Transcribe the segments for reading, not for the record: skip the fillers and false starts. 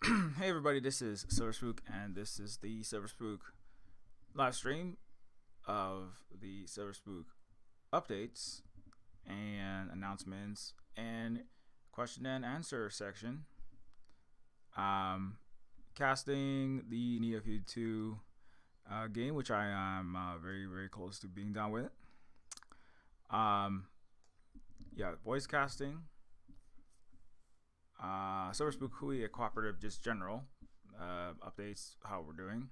Hey everybody, this is Spook, and this is the Spook live stream of the Spook updates and announcements and question and answer section. Um, Casting the Neofeud 2 game, which I am very close to being done with. Um, yeah, voice casting. Spook Hui, a cooperative, just general updates, how we're doing.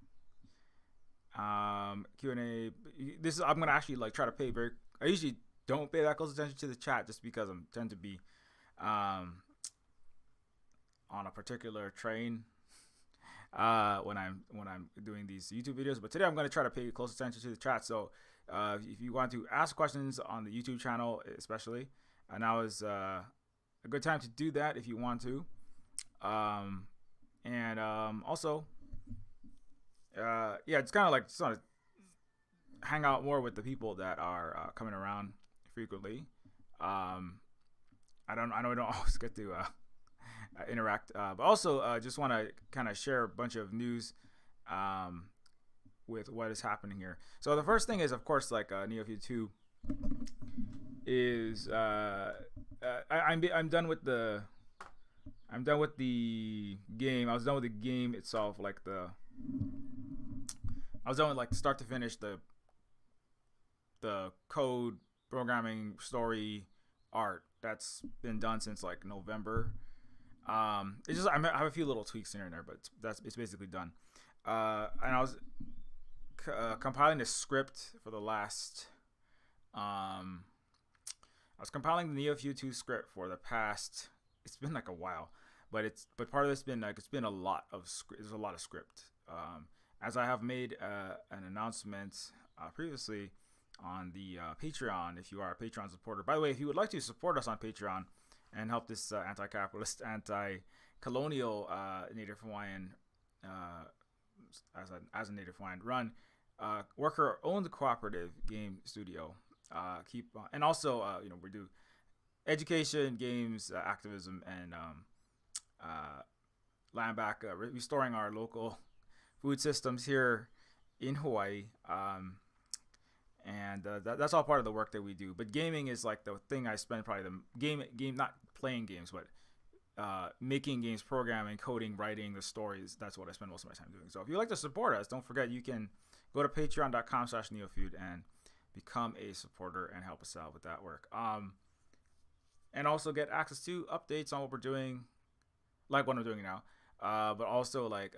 Q&A. This is I'm gonna actually like try to pay very. I usually don't pay that close attention to the chat just because I'm tend to be on a particular train when I'm doing these YouTube videos. But today I'm gonna try to pay close attention to the chat. So if you want to ask questions on the YouTube channel, especially, now is a good time to do that if you want to. Also, it's kind of like just want to hang out more with the people that are coming around frequently. I know we don't always get to interact, but also just want to kind of share a bunch of news with what is happening here. So the first thing is, of course, like Neofeud 2 is I'm done with the game. I was done with the game itself, I was done with like start to finish the code, programming, story, art. That's been done since like November. It's just I have a few little tweaks here and there, but it's basically done. And I was compiling a script for the last. I was compiling the Neofeud 2 script for the past. It's been like a while, but part of it's been like it's been a lot of script. There's a lot of script. As I have made an announcement previously on the Patreon. If you are a Patreon supporter, by the way, if you would like to support us on Patreon and help this anti-capitalist, anti-colonial Native Hawaiian as a Native Hawaiian run worker-owned cooperative game studio. And also we do education, games, activism, and land back, restoring our local food systems here in Hawaii. That's all part of the work that we do. But gaming is like the thing I spend probably the game not playing games, but making games, programming, coding, writing the stories. That's what I spend most of my time doing. So if you'd like to support us, don't forget you can go to patreon.com/neofeud and become a supporter and help us out with that work. And also get access to updates on what we're doing, like what I'm doing now. But also like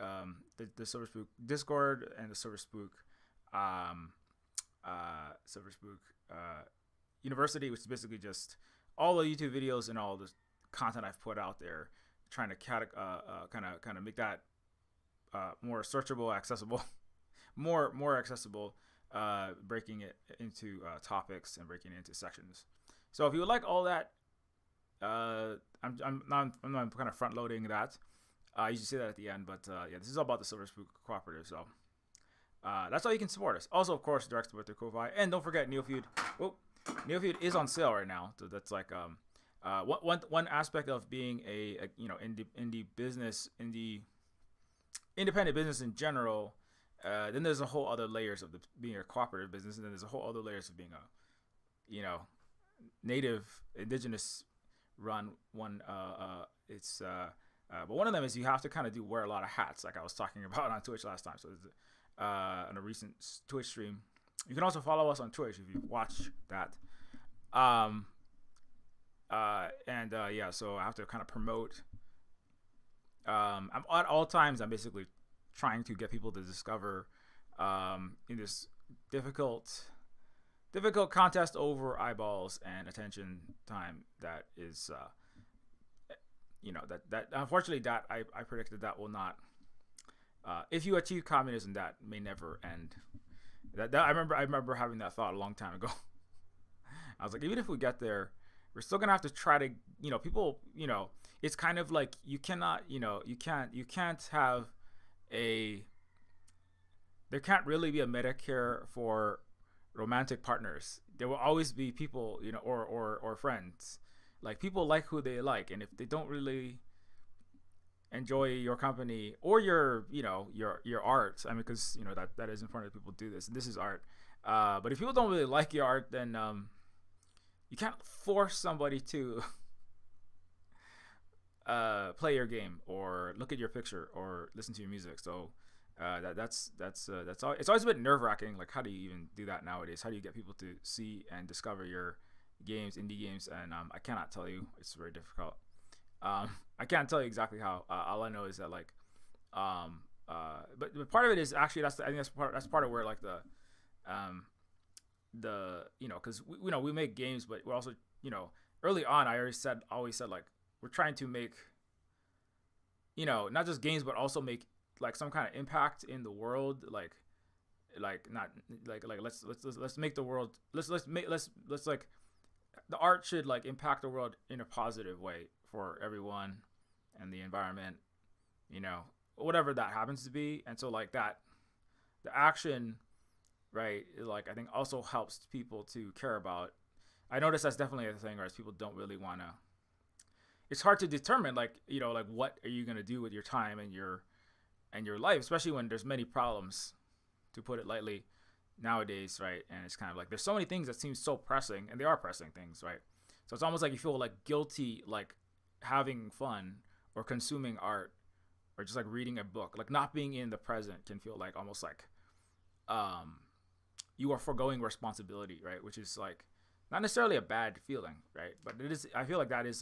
the Spook Discord and the Spook University, which is basically just all the YouTube videos and all the content I've put out there, trying to kind of make that more searchable, accessible, more accessible, breaking it into topics and breaking it into sections. So if you would like all that, I'm kind of front loading that. I usually say that at the end, but this is all about the Spook Cooperative. So that's how you can support us. Also, of course, direct support through Ko-Fi, and don't forget Neofeud. Neofeud is on sale right now. So that's like one aspect of being a indie business, independent business in general. Then there's a whole other layers of being a cooperative business, and then there's a whole other layers of being a native indigenous run one. But one of them is you have to kind of wear a lot of hats, like I was talking about on Twitch last time. So on a recent Twitch stream, you can also follow us on Twitch if you watch that. So I have to kind of promote. I'm at all times. I'm basically trying to get people to discover in this difficult contest over eyeballs and attention time that is that unfortunately that I predicted that will not if you achieve communism, that may never end. That I remember having that thought a long time ago. I was like, even if we get there, we're still gonna have to try to people it's kind of like you cannot you can't have there can't really be a Medicare for romantic partners. There will always be people or friends, like people like who they like, and if they don't really enjoy your company or your, your art. I mean, because that is important that people do this, and this is art. But if people don't really like your art, then you can't force somebody to play your game or look at your picture or listen to your music. So that's all. It's always a bit nerve wracking. Like, how do you even do that nowadays? How do you get people to see and discover your games, indie games? And I cannot tell you. It's very difficult. I can't tell you exactly how. All I know is that like, but part of it is actually I think that's part of where like because we make games, but we're also early on I always said like we're trying to make not just games but also make like some kind of impact in the world, like not like let's make the world let's like the art should like impact the world in a positive way for everyone and the environment, whatever that happens to be. And so like that the action, right, like I think also helps people to care about. I notice that's definitely a thing, whereas people don't really want to. It's hard to determine like like what are you gonna do with your time and your life, especially when there's many problems, to put it lightly, nowadays, right? And it's kind of like there's so many things that seem so pressing, and they are pressing things, right? So it's almost like you feel like guilty, like having fun or consuming art or just like reading a book, like not being in the present can feel like almost like you are foregoing responsibility, right? Which is like not necessarily a bad feeling, right? But it is. I feel like that is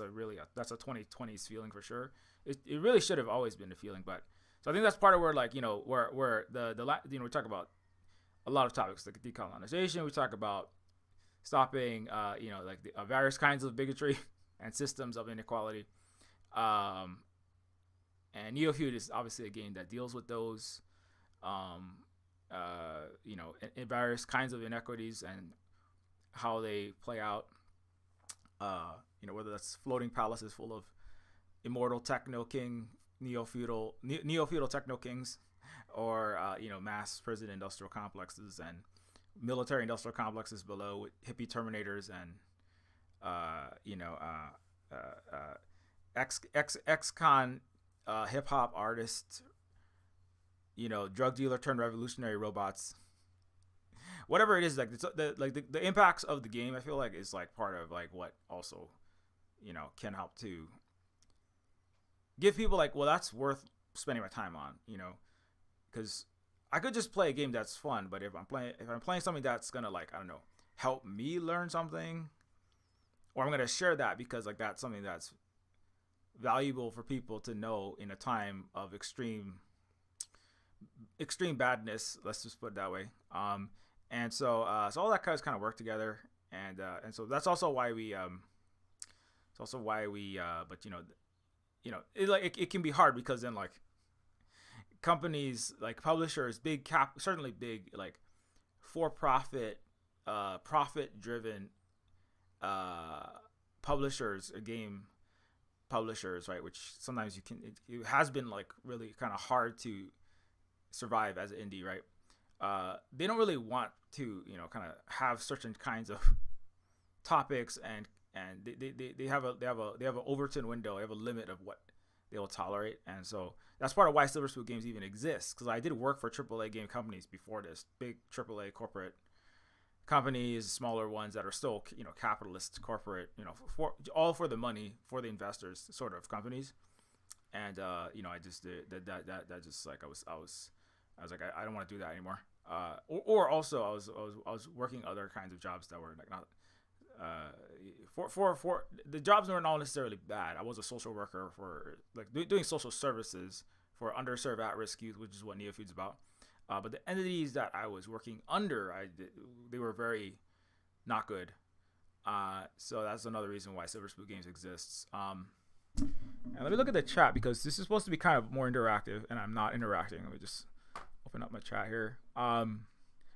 that's a 2020s feeling for sure. It really should have always been a feeling, but so I think that's part of where like where the we talk about a lot of topics like decolonization. We talk about stopping like the various kinds of bigotry and systems of inequality. And Neofeud is obviously a game that deals with those. In various kinds of inequities and how they play out. Whether that's floating palaces full of immortal techno king, neo-feudal techno kings, or mass prison industrial complexes and military industrial complexes below with hippie terminators and ex-con hip hop artists, drug dealer turned revolutionary robots, whatever it is. Like the impacts of the game, I feel like is like part of like what also can help to give people like, well, that's worth spending my time on, because I could just play a game that's fun, but if I'm playing something that's gonna like, I don't know, help me learn something, or I'm gonna share that because like that's something that's valuable for people to know in a time of extreme badness, let's just put it that way. And so all that kind of work together, and so that's also why we but it can be hard because then like companies like publishers, certainly big like for-profit profit-driven publishers, game publishers, right, which sometimes it has been like really kind of hard to survive as an indie, right? They don't really want to kind of have certain kinds of topics, and they have an Overton window. They have a limit of what they will tolerate, and so that's part of why Silver Spook Games even exists. Because I did work for AAA game companies before this, big AAA corporate companies, smaller ones that are still capitalist corporate, for the money, for the investors sort of companies. And I just did that just like I was like I don't want to do that anymore. Or also I was working other kinds of jobs that were like not for the jobs were not necessarily bad. I was a social worker for like doing social services for underserved at-risk youth, which is what Neofeud's about. But the entities that I was working under, they were very not good. So that's another reason why Silver Spook Games exists. And let me look at the chat because this is supposed to be kind of more interactive, and I'm not interacting. Let me just open up my chat here.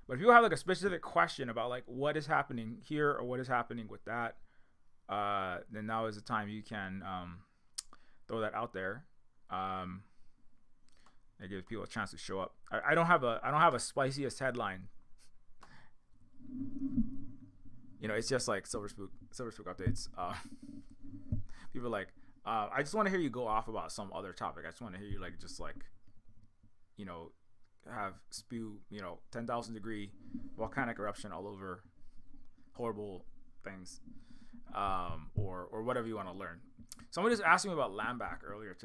But if you have like a specific question about like what is happening here or what is happening with that, then now is the time you can throw that out there. It gives people a chance to show up. I don't have a spiciest headline. It's just like Silver Spook updates. People are like, I just want to hear you go off about some other topic. I just want to hear you like just like, you know, have spew, 10,000 degree volcanic eruption all over horrible things, or whatever you want to learn. Somebody just asked me about Lamback earlier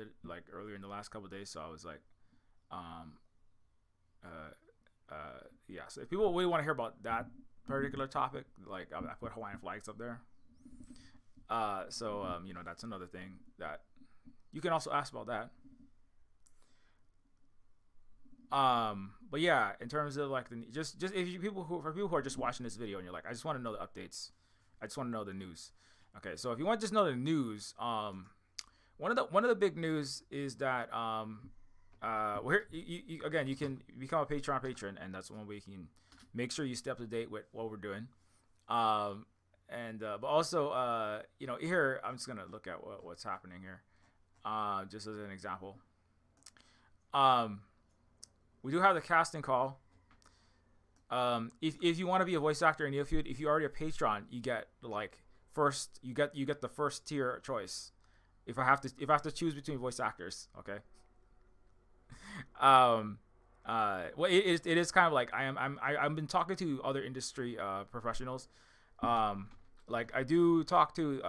in the last couple of days, so I was like, um, yeah. So if people really want to hear about that particular topic, like I put Hawaiian flags up there. That's another thing that you can also ask about that. But yeah, in terms of like just if you for people who are just watching this video and you're like, I just want to know the updates, I just want to know the news. Okay, so if you want to just know the news, one of the big news is that well, here again, you can become a patron, and that's one way you can make sure you stay up to date with what we're doing. But also, here I'm just gonna look at what's happening here, just as an example. We do have the casting call. If you want to be a voice actor in Neofeud, if you're already a patron, you get you get the first tier choice. If I have to choose between voice actors, okay. Well, it is kind of like I've been talking to other industry professionals. Like I do talk to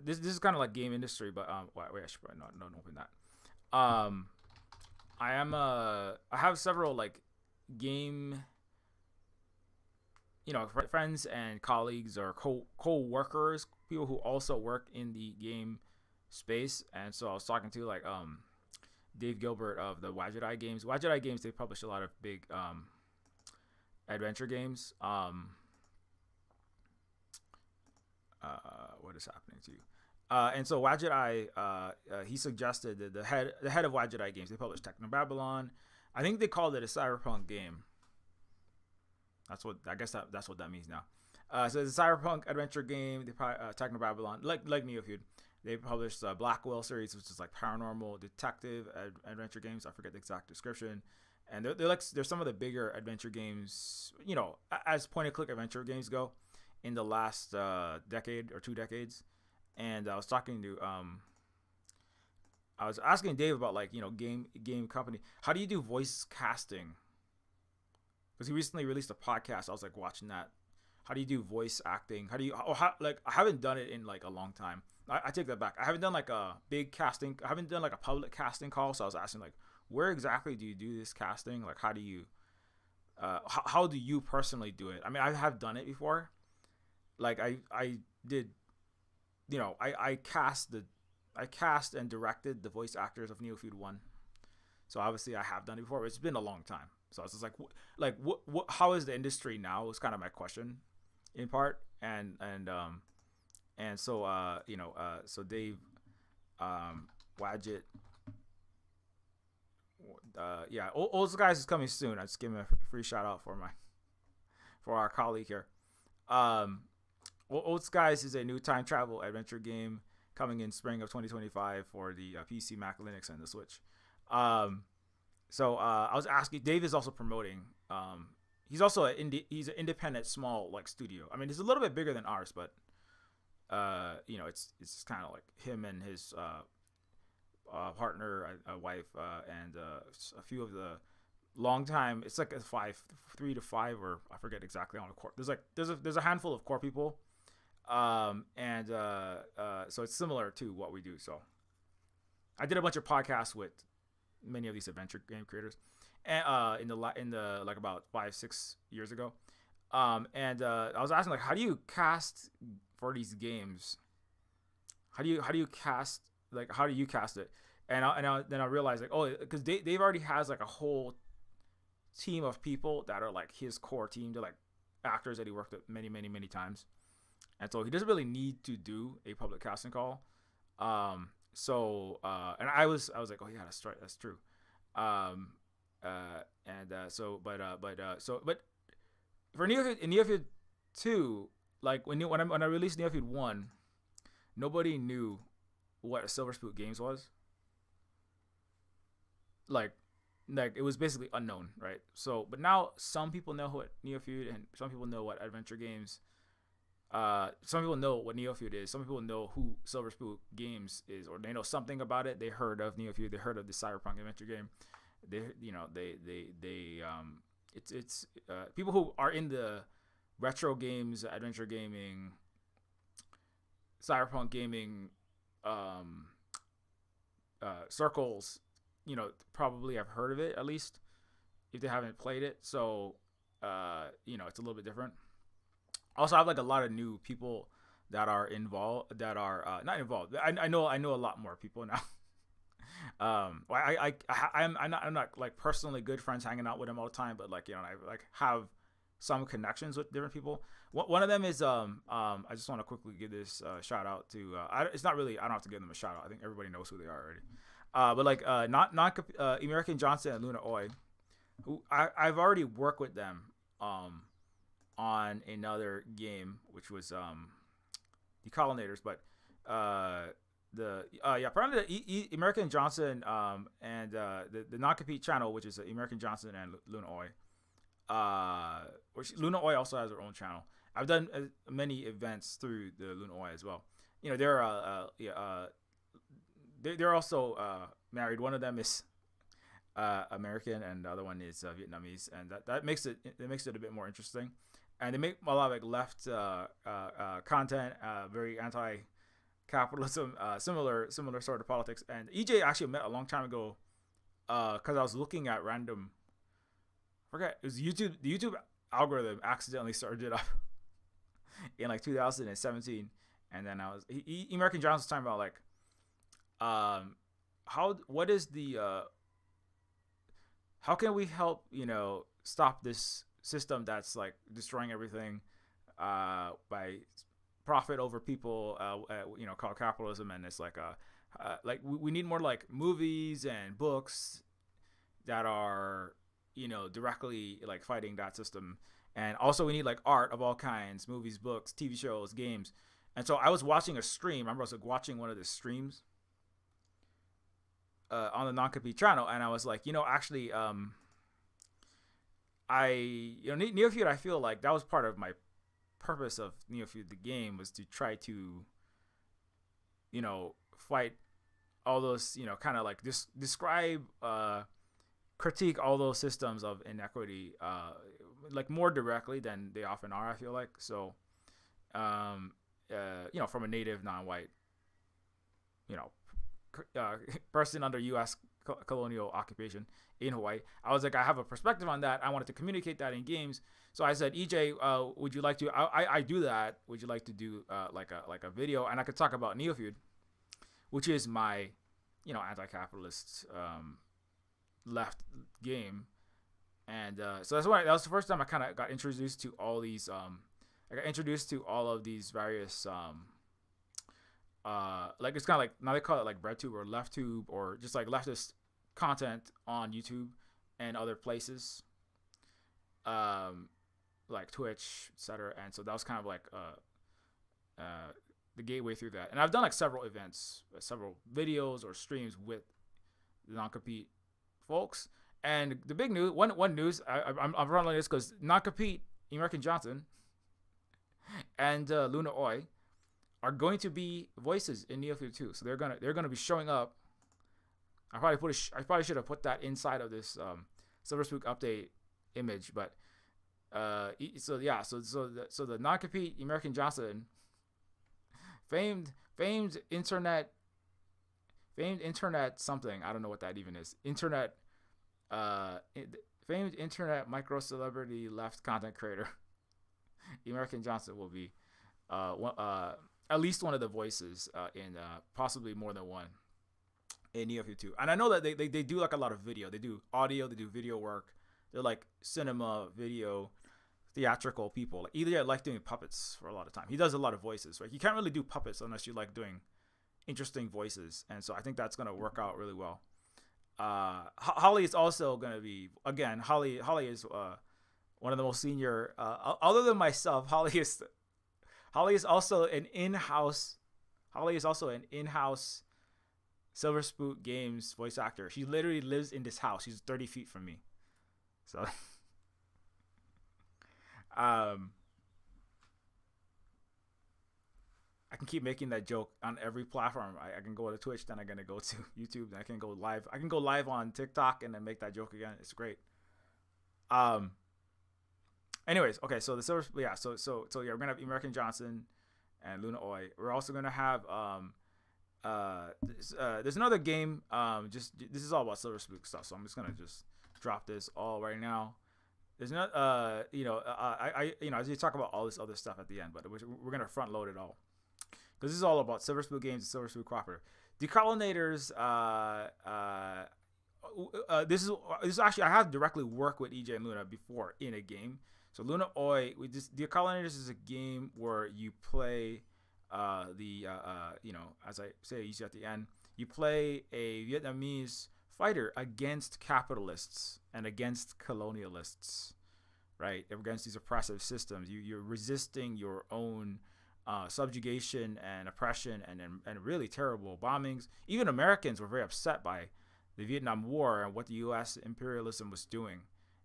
this is kind of like game industry, but wait, I should probably not open that. I have several like game, friends and colleagues or co-workers, people who also work in the game space. And so I was talking to like Dave Gilbert of the Wadget Eye Games. Wadget Eye Games, they publish a lot of big adventure games. What is happening to you? And so Wadget Eye, he suggested that the head of Wadget Eye Games, they published Techno Babylon. I think they called it a cyberpunk game. That's what that means now. So it's a cyberpunk adventure game. They Techno Babylon, like Neofeud. They published the Blackwell series, which is like paranormal detective adventure games. I forget the exact description. And they're some of the bigger adventure games, as point and click adventure games go, in the last decade or 2 decades. And I was talking to I was asking Dave about like game company. How do you do voice casting? Because he recently released a podcast. I was like watching that. How do you do voice acting? I haven't done it in like a long time. I take that back. I haven't done like a big casting. I haven't done like a public casting call. So I was asking like, where exactly do you do this casting? Like, how do you personally do it? I mean, I have done it before. Like I did, I cast and directed the voice actors of Neofeud 1. So obviously I have done it before, but it's been a long time. So I was just like, what how is the industry now? Is kind of my question in part. So Dave, Wadget, Old Guys is coming soon. I just give him a free shout out for our colleague here. Old Skies is a new time travel adventure game coming in spring of 2025 for the PC, Mac, Linux, and the Switch. So I was asking. Dave is also promoting. He's also he's an independent small like studio. I mean, it's a little bit bigger than ours, but it's kind of like him and his partner, wife, and a few of the long time. It's like a 3 to 5, or I forget exactly on the core. There's a handful of core people, so it's similar to what we do. So I did a bunch of podcasts with many of these adventure game creators, and in the like about 5-6 years ago, and I was asking like, how do you cast for these games? How do you cast, like, how do you cast it? And then I realized like, oh, because Dave already has like a whole team of people that are like his core team. They're like actors that he worked with many times, and so he doesn't really need to do a public casting call. And I was like, oh yeah, that's right, that's true. But for Neofeud 2, like when I released Neofeud 1, nobody knew what Silver Spook Games was. Like it was basically unknown, right? So, but now some people know what Neofeud, and some people know what adventure games Some people know what Neofeud is. Some people know who Silver Spook Games is, or they know something about it. They heard of Neofeud. They heard of the cyberpunk adventure game. It's people who are in the retro games, adventure gaming, cyberpunk gaming circles. Probably have heard of it at least if they haven't played it. So it's a little bit different. Also, I have like a lot of new people that are involved, that are not involved. I know a lot more people now. I'm not like personally good friends hanging out with them all the time, but like I like have some connections with different people. One of them is I just want to quickly give this shout out to it's not really, I don't have to give them a shout out. I think everybody knows who they are already. But like not American Johnson and Luna Oi, who I've already worked with them on another game, which was the Colonators, but apparently the American Johnson and the non-compete channel, which is American Johnson and Luna Oi, which Luna Oi also has their own channel. I've done many events through the Luna Oi as well. They're also married. One of them is American, and the other one is Vietnamese, and that makes it a bit more interesting. And they make a lot of like left content, very anti-capitalism, similar sort of politics. And EJ actually met a long time ago because I was looking at random. I forget, it was YouTube. The YouTube algorithm accidentally started it up in like 2017, and then American Johnson was talking about like how can we help stop this system that's like destroying everything by profit over people, called capitalism. And it's like we need more like movies and books that are directly like fighting that system. And also we need like art of all kinds, movies, books, TV shows, games. And so I was watching a stream. I remember I was like watching one of the streams on the non-compete channel, and I was like, actually, Neofeud, I feel like that was part of my purpose of Neofeud the game, was to try to fight all those, kind of like describe, critique all those systems of inequity like more directly than they often are, I feel like. So from a native non-white person under U.S. colonial occupation in Hawaii, I was like, I have a perspective on that. I wanted to communicate that in games. So I said, EJ, would you like to? I do that. Would you like to do like a video? And I could talk about Neofeud, which is my anti-capitalist left game. And so that was the first time I kind of got introduced to all these. I got introduced to all of these various like it's kind of like, now they call it like BreadTube or LeftTube, or just like leftist content on YouTube and other places, like Twitch, etc. And so that was kind of like the gateway through that. And I've done like several events, several videos or streams with the non-compete folks. And the big news, one news, I'm running this because non-compete American Johnson and Luna Oi are going to be voices in Neofeud 2. So they're gonna be showing up. I probably should have put that inside of this Silver Spook update image, but so the non-compete American Johnson, famed internet something, I don't know what that even is, famed internet micro celebrity left content creator American Johnson will be at least one of the voices in possibly more than one in Neofeud 2. And I know that they do like a lot of video. They do audio, they do video work. They're like cinema, video, theatrical people. Like either like doing puppets for a lot of time. He does a lot of voices, right? You can't really do puppets unless you like doing interesting voices. And so I think that's going to work out really well. Holly is also going to be, again, Holly is one of the most senior, other than myself. Holly is also an in-house Silver Spook Games voice actor. She literally lives in this house. She's 30 feet from me. So I can keep making that joke on every platform. I can go to Twitch, then I'm gonna go to YouTube, then I can go live. I can go live on TikTok and then make that joke again. It's great. Um. Anyways, okay. So the silver, yeah. So yeah, we're gonna have American Johnson and Luna Oi. We're also gonna have there's another game. Just this is all about Silver Spook stuff. So I'm just gonna just drop this all right now. There's not as you talk about all this other stuff at the end, but we're gonna front load it all. This is all about Silver Spook Games and Silver Spook Cooperative. Decolonators. This is actually I have directly worked with EJ and Luna before in a game. So Luna Oi, Decolonators is a game where you play as I say usually at the end, you play a Vietnamese fighter against capitalists and against colonialists, right? Against these oppressive systems. You're resisting your own subjugation and oppression and really terrible bombings. Even Americans were very upset by the Vietnam War and what the U.S. imperialism was doing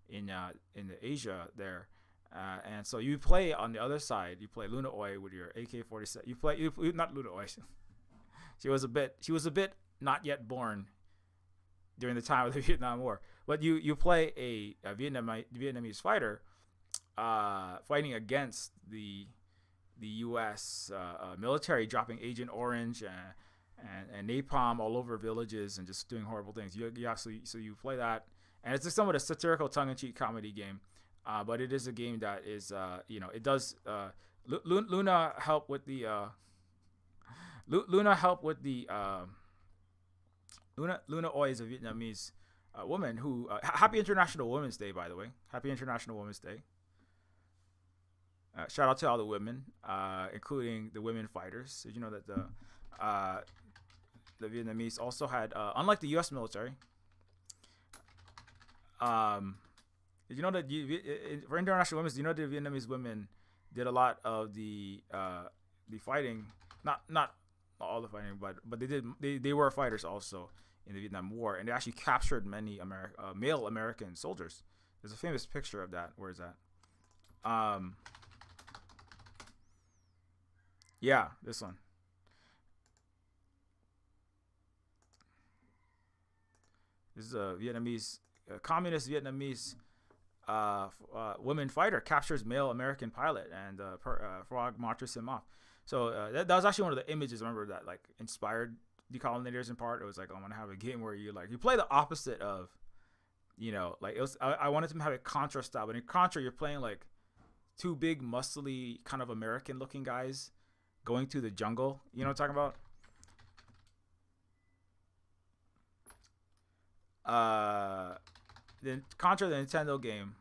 in the Asia there. And so you play on the other side. You play Luna Oi with your AK-47. You not Luna Oi. She was a bit not yet born during the time of the Vietnam War. But you play a Vietnamese fighter fighting against the U.S. Military, dropping Agent Orange and napalm all over villages and just doing horrible things. So you play that, and it's just somewhat a satirical, tongue-in-cheek comedy game. But it is a game that is, it does. Luna help with the. Luna Oi is a Vietnamese woman who. Happy International Women's Day, by the way. Happy International Women's Day. Shout out to all the women, including the women fighters. Did you know that the Vietnamese also had, unlike the U.S. military, did you know that for international women, do you know that the Vietnamese women did a lot of the fighting? Not all the fighting, but they were fighters also in the Vietnam War, and they actually captured many male American soldiers. There's a famous picture of that. Where is that? Yeah, this one. This is a communist Vietnamese women fighter captures male American pilot and frog marches him off. So that was actually one of the images I remember that like inspired Decolonators in part. It was like, I want to have a game where you play the opposite of, like it was. I wanted to have a Contra style, but in Contra you're playing like two big muscly kind of American looking guys going to the jungle. You know what I'm talking about? Then Contra, the Nintendo game.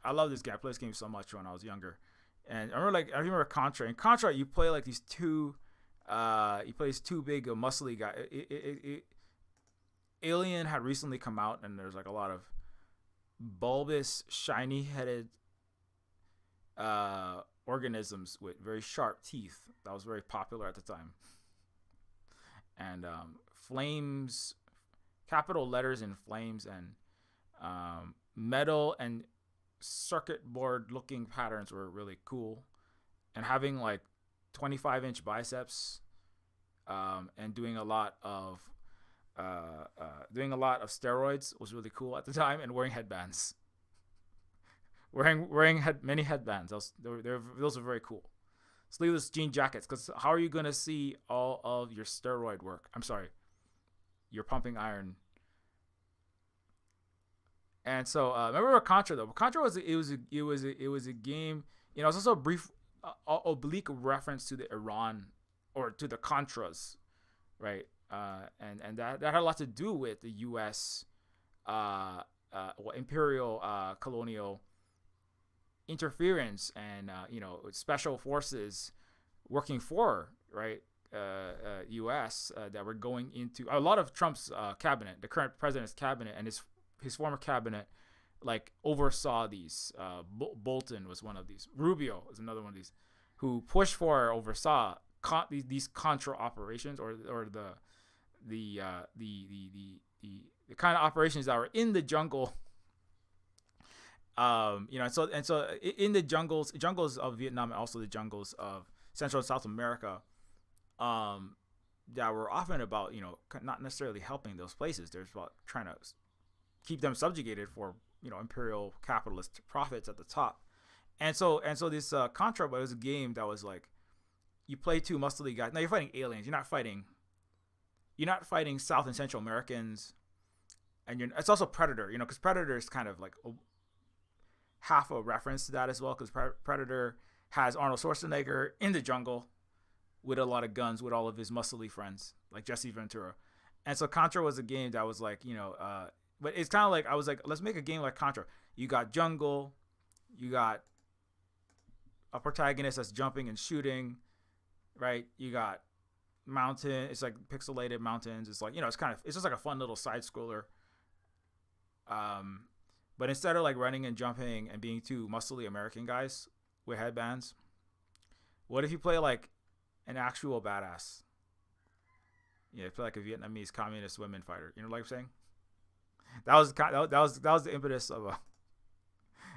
I love this game. I played this game so much when I was younger, and I remember Contra. In Contra, you play like these two. You play these two big muscly guys. Alien had recently come out, and there's like a lot of bulbous, shiny-headed organisms with very sharp teeth. That was very popular at the time. And flames, capital letters in flames, and metal and circuit board looking patterns were really cool. And having like 25-inch biceps, and doing a lot of steroids was really cool at the time, and wearing headbands. Many headbands. Those are very cool. Sleeveless jean jackets, because how are you gonna see all of your steroid work? I'm sorry, your pumping iron. And so remember Contra though. Contra was a game. It was also a brief oblique reference to the Iran or to the Contras, right? And that had a lot to do with the U.S. Imperial colonial interference and special forces working for U.S. That were going into a lot of Trump's cabinet, the current president's cabinet, and his former cabinet, like oversaw these. Bolton was one of these. Rubio was another one of these, who pushed for or oversaw these Contra operations, or the kind of operations that were in the jungle. And so in the jungles of Vietnam, and also the jungles of Central and South America, that were often about, not necessarily helping those places. There's about trying to keep them subjugated for, imperial capitalist profits at the top. And so this Contra was a game that was like, you play two muscly guys. Now you're fighting aliens. You're not fighting South and Central Americans, and it's also Predator. Because Predator is kind of like half a reference to that as well. Because Predator has Arnold Schwarzenegger in the jungle with a lot of guns with all of his muscly friends like Jesse Ventura. And so Contra was a game that was like, but it's kind of like, I was like, let's make a game like Contra. You got jungle, you got a protagonist that's jumping and shooting, right? You got mountain. It's like pixelated mountains. It's like, it's just like a fun little side scroller. But instead of like running and jumping and being two muscly American guys with headbands, what if you play like an actual badass? Yeah, play like a Vietnamese communist women fighter. You know what I'm saying? That was the impetus of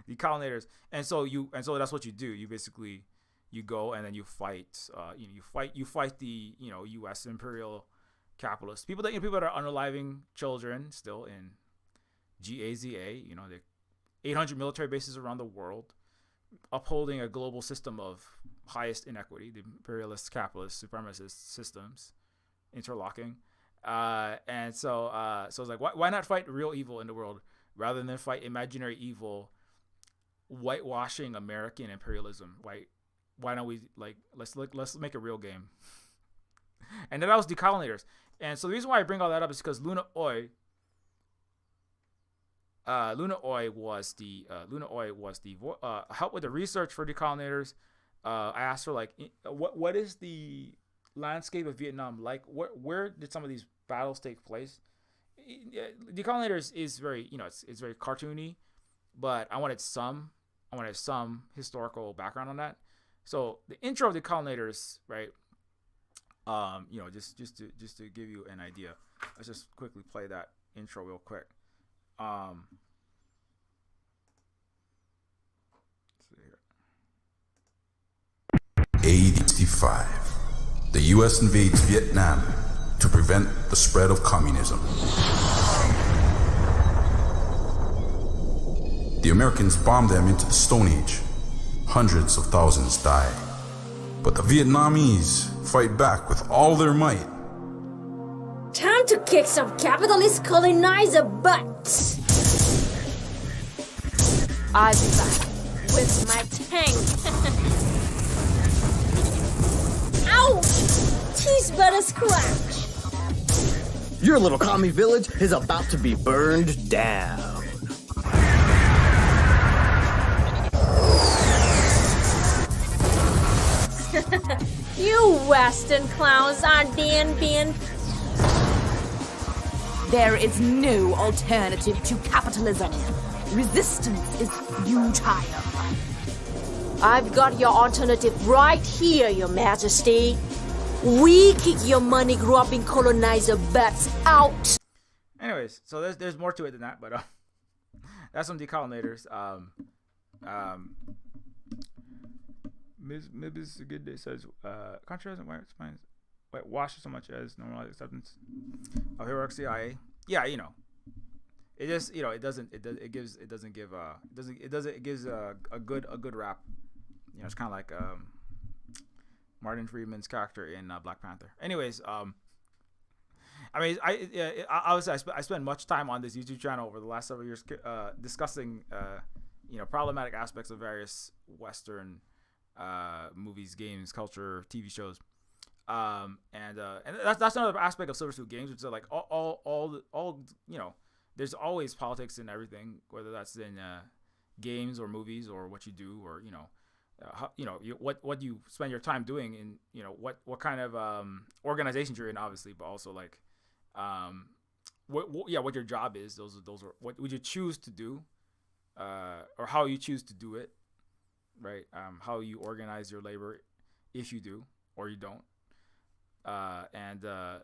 the colonizers. And so that's what you do. You basically, you go and then you fight. You fight the U.S. imperial capitalists. People that are unaliving children still in GAZA. The 800 military bases around the world, upholding a global system of highest inequity, the imperialist, capitalist, supremacist systems interlocking. And so I was like, why not fight real evil in the world rather than fight imaginary evil, whitewashing American imperialism? Why don't we let's make a real game? And then that was Decolonators. And so the reason why I bring all that up is because Luna Oi was the help with the research for Decolonators. I asked her like, what is the landscape of Vietnam like? Where did some of these battles take place? Decolonators is very, it's very cartoony, but I wanted some historical background on that. So the intro of Decolonators, right? Just to give you an idea, let's just quickly play that intro real quick. Let's see here. 65. The U.S. invades Vietnam to prevent the spread of communism. The Americans bombed them into the Stone Age. Hundreds of thousands die. But the Vietnamese fight back with all their might. Time to kick some capitalist colonizer butts! I'll be back with my tank. Ouch! Cheese butter scratch! Your little commie village is about to be burned down. You Western clowns aren't being. There is no alternative to capitalism. Resistance is futile. I've got your alternative right here, Your Majesty. We kick your money-grubbing colonizer butts out. Anyways, so there's more to it than that, but that's some Decolonators. Ms. Good Day says, Contra doesn't whitewash so much as normalized acceptance of heroic CIA. Yeah, it just, it gives a good rap. It's kind of like Martin Freeman's character in Black Panther. Anyways, I spent much time on this YouTube channel over the last several years discussing problematic aspects of various Western movies, games, culture, TV shows, and that's another aspect of Silver Suit Games, which is like all there's always politics in everything, whether that's in games or movies or what you do, or what you spend your time doing, in what kind of organizations you're in, obviously, but also like what your job is. Those are what would you choose to do, or how you choose to do it. Right, how you organize your labor, if you do or you don't, and the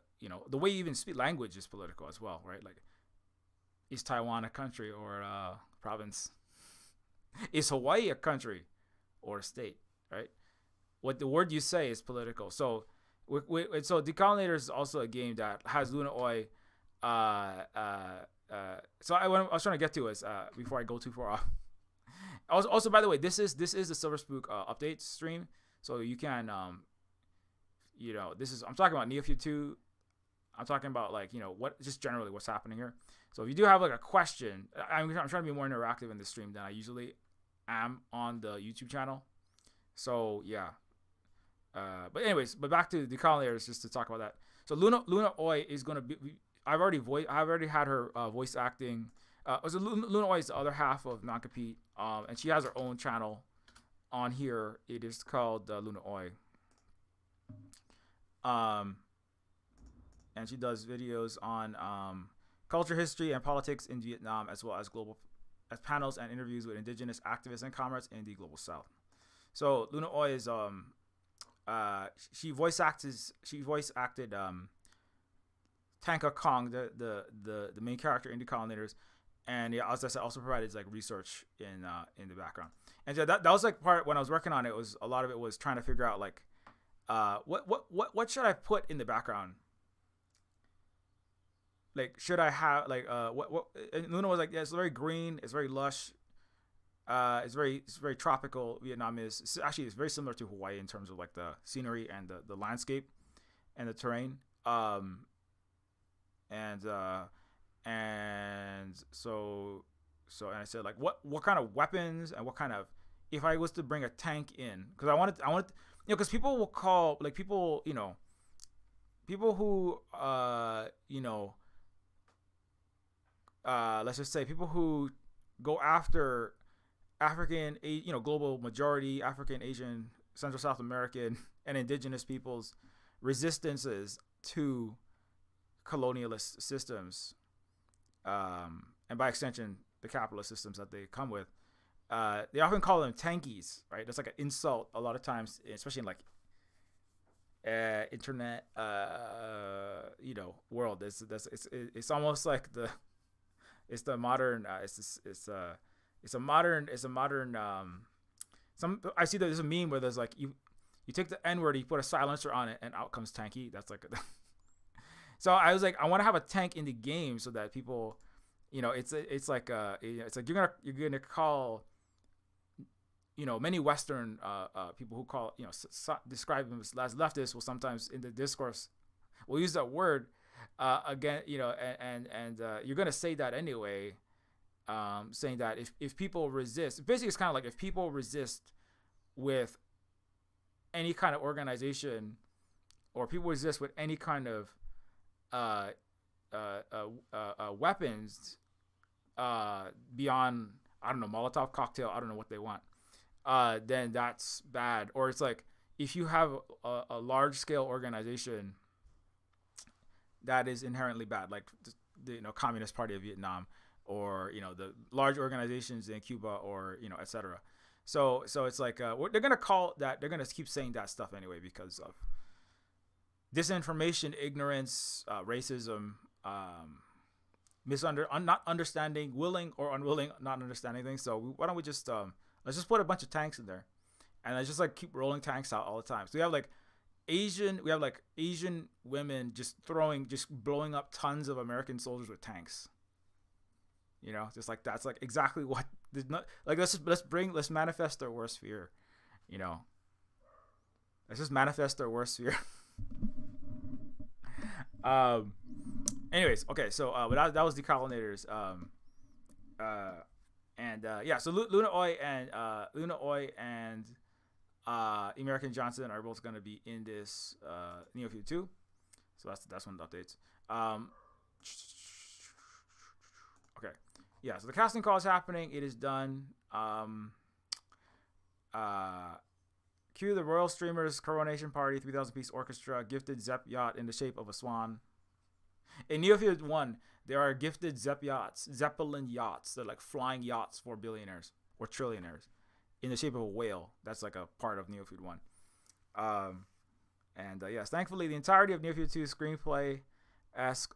way you even speak language is political as well, right? Like, is Taiwan a country or a province? Is Hawaii a country or a state? Right, what the word you say is political. So So Decolonators is also a game that has Luna Oi. So what I was trying to get to is before I go too far off. Also, by the way, this is the Silver Spook update stream, so you can I'm talking about Neofeud 2. I'm talking about what just generally what's happening here. So if you do have like a question, I'm trying to be more interactive in the stream than I usually am on the YouTube channel. So yeah. But anyways, back to the Decolonators just to talk about that. So Luna Oi is gonna be. I've already had her voice acting. So Luna Oi is the other half of Non-Compete, and she has her own channel on here. It is called Luna Oi. And she does videos on culture, history, and politics in Vietnam, as well as panels and interviews with indigenous activists and comrades in the global south. So Luna Oi is she voice acted Tanka Kong, the main character in Decolonators, and yeah, as I said, also provided like research in the background. And so that was like part when I was working on it. It was a lot of it was trying to figure out like what should I put in the background. Like, should I have like what? And Luna was like, yeah, it's very green, it's very lush, it's very tropical. Vietnam is it's very similar to Hawaii in terms of like the scenery and the landscape and the terrain. And so and I said like what kind of weapons and what kind of, if I was to bring a tank in, because I wanted because people will call like people who let's just say people who go after African, global majority African, Asian, Central South American, and indigenous peoples' resistances to colonialist systems, and by extension the capitalist systems that they come with. They often call them tankies, right? That's like an insult a lot of times, especially in like internet world. It's almost like it's a modern I see that there's a meme where there's like you take the N word, you put a silencer on it, and out comes tanky. That's like so I was like, I want to have a tank in the game so that people, it's like you're gonna call, many Western people who call, describe them as leftists will sometimes in the discourse will use that word again, and you're gonna say that anyway, saying that if people resist, basically it's kind of like if people resist with any kind of organization, or people resist with any kind of weapons beyond, I don't know, Molotov cocktail, I don't know what they want, then that's bad. Or it's like if you have a large scale organization that is inherently bad, like the Communist Party of Vietnam, or the large organizations in Cuba, or etc. So it's like they're gonna call that, they're gonna keep saying that stuff anyway because of disinformation, ignorance, racism, not understanding, willing or unwilling, not understanding things. So why don't we just let's just put a bunch of tanks in there, and let's just like keep rolling tanks out all the time. So we have like Asian women just blowing up tons of American soldiers with tanks. Just like that's like exactly what like let's manifest our worst fear. Let's just manifest our worst fear. Anyways, okay, so but that was Decolonators. So Luna Oi and American Johnson are both going to be in this Neofeud 2. So that's one of the updates. Okay. Yeah, so the casting call is happening. It is done. Cue the Royal Streamers Coronation Party 3,000 piece orchestra, gifted Zepp yacht in the shape of a swan. In Neofeud 1, there are gifted Zeppelin yachts. They're like flying yachts for billionaires or trillionaires in the shape of a whale. That's like a part of Neofeud 1. Yes, thankfully the entirety of Neofeud 2's screenplay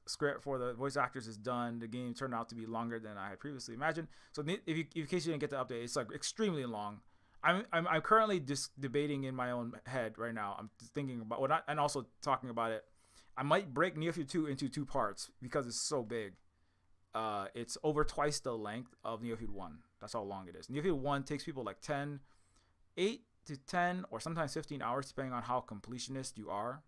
script for the voice actors is done. The game turned out to be longer than I had previously imagined. So in case you didn't get the update, it's like extremely long. I'm currently just debating in my own head right now. I'm just thinking about what, and also talking about it. I might break Neofeud 2 into 2 parts because it's so big. It's over twice the length of Neofeud 1. That's how long it is. Neofeud 1 takes people like 8 to 10 or sometimes 15 hours depending on how completionist you are.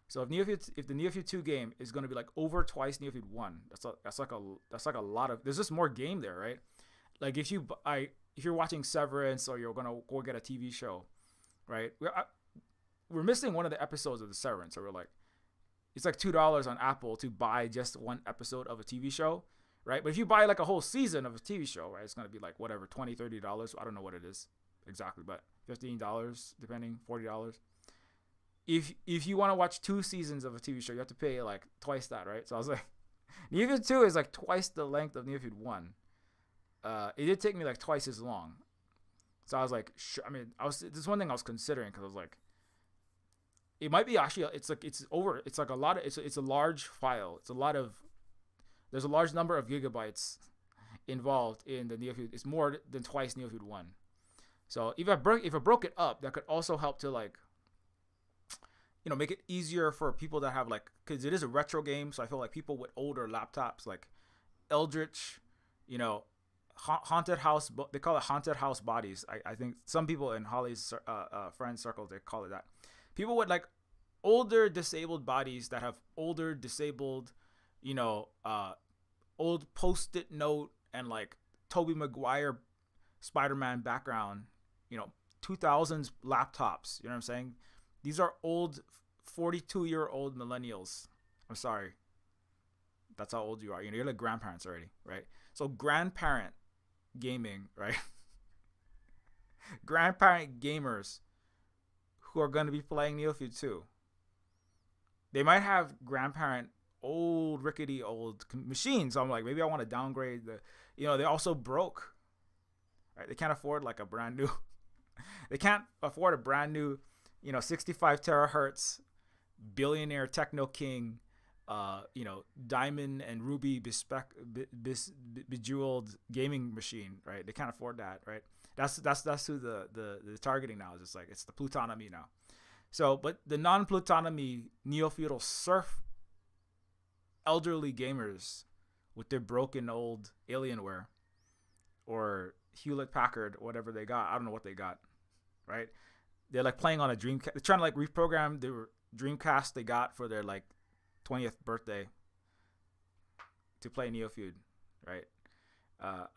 So if the Neofeud 2 game is going to be like over twice Neofeud 1, that's like a lot of, there's just more game there, right? Like if you're watching Severance or you're going to go get a TV show, right? We're missing one of the episodes of the Severance. So we're like, it's like $2 on Apple to buy just one episode of a TV show, right? But if you buy like a whole season of a TV show, right, it's going to be like whatever, $20, $30. I don't know what it is exactly, but $15 depending, $40. If you want to watch 2 seasons of a TV show, you have to pay like twice that, right? So I was like, Neofeud 2 is like twice the length of Neofeud 1. It did take me like twice as long. So I was like, sure. I mean, this one thing I was considering because I was like, it might be actually, it's like a lot of, it's a large file. There's a large number of gigabytes involved in the Neofeud. It's more than twice Neofeud 1. So if I broke it up, that could also help to like, make it easier for people that have like, because it is a retro game. So I feel like people with older laptops, like Eldritch, haunted house, they call it haunted house bodies. I think some people in Holly's friend circles, they call it that. People with like older disabled bodies that have older disabled, old Post-it note and like Tobey Maguire Spider-Man background, 2000s laptops. You know what I'm saying? These are old 42-year-old millennials. I'm sorry. That's how old you are. You're like grandparents already, right? So grandparent gaming, right? Grandparent gamers who are going to be playing Neofeud 2. They might have grandparent old rickety old machines. So I'm like, maybe I want to downgrade they're also broke. Right? They can't afford like a brand new they can't afford a brand new 65 terahertz billionaire techno king diamond and ruby bejeweled gaming machine, right? They can't afford that, right? That's who the targeting now is. It's like it's the plutonomy now. So, but the non-plutonomy neo-feudal surf elderly gamers with their broken old Alienware or Hewlett Packard, whatever they got, I don't know what they got, right? They're like playing on a Dreamcast. They're trying to like reprogram the Dreamcast they got for their like 20th birthday to play Neofeud, right?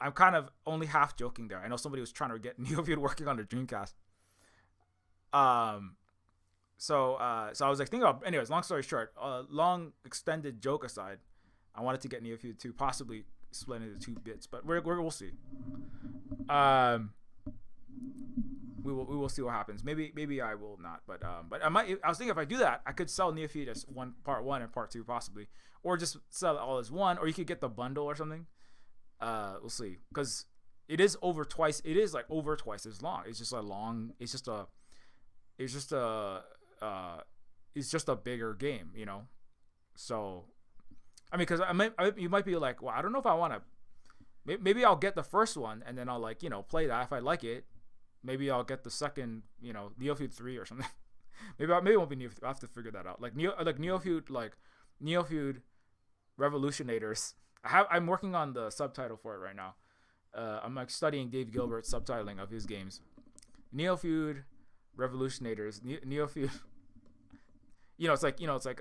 I'm kind of only half joking there. I know somebody was trying to get Neofeud working on the Dreamcast. So I was like thinking about, anyways, long story short, long extended joke aside, I wanted to get Neofeud to possibly split into 2 bits, but we'll see. We will see what happens. Maybe I will not, but I was thinking if I do that, I could sell Neofeud as part 1 and part 2 possibly, or just sell it all as one, or you could get the bundle or something. We'll see, because it is over twice. It is like over twice as long. It's just a long. It's just a bigger game, So, I mean, because you might be like, well, I don't know if I want to. Maybe I'll get the first one and then I'll like play that if I like it. Maybe I'll get the second, Neofeud 3 or something. maybe it won't be Neofeud. I have to figure that out. Like Neofeud Revolutionators. I'm working on the subtitle for it right now. I'm like studying Dave Gilbert's subtitling of his games. Neofeud Revolutionators. Neofeud. It's like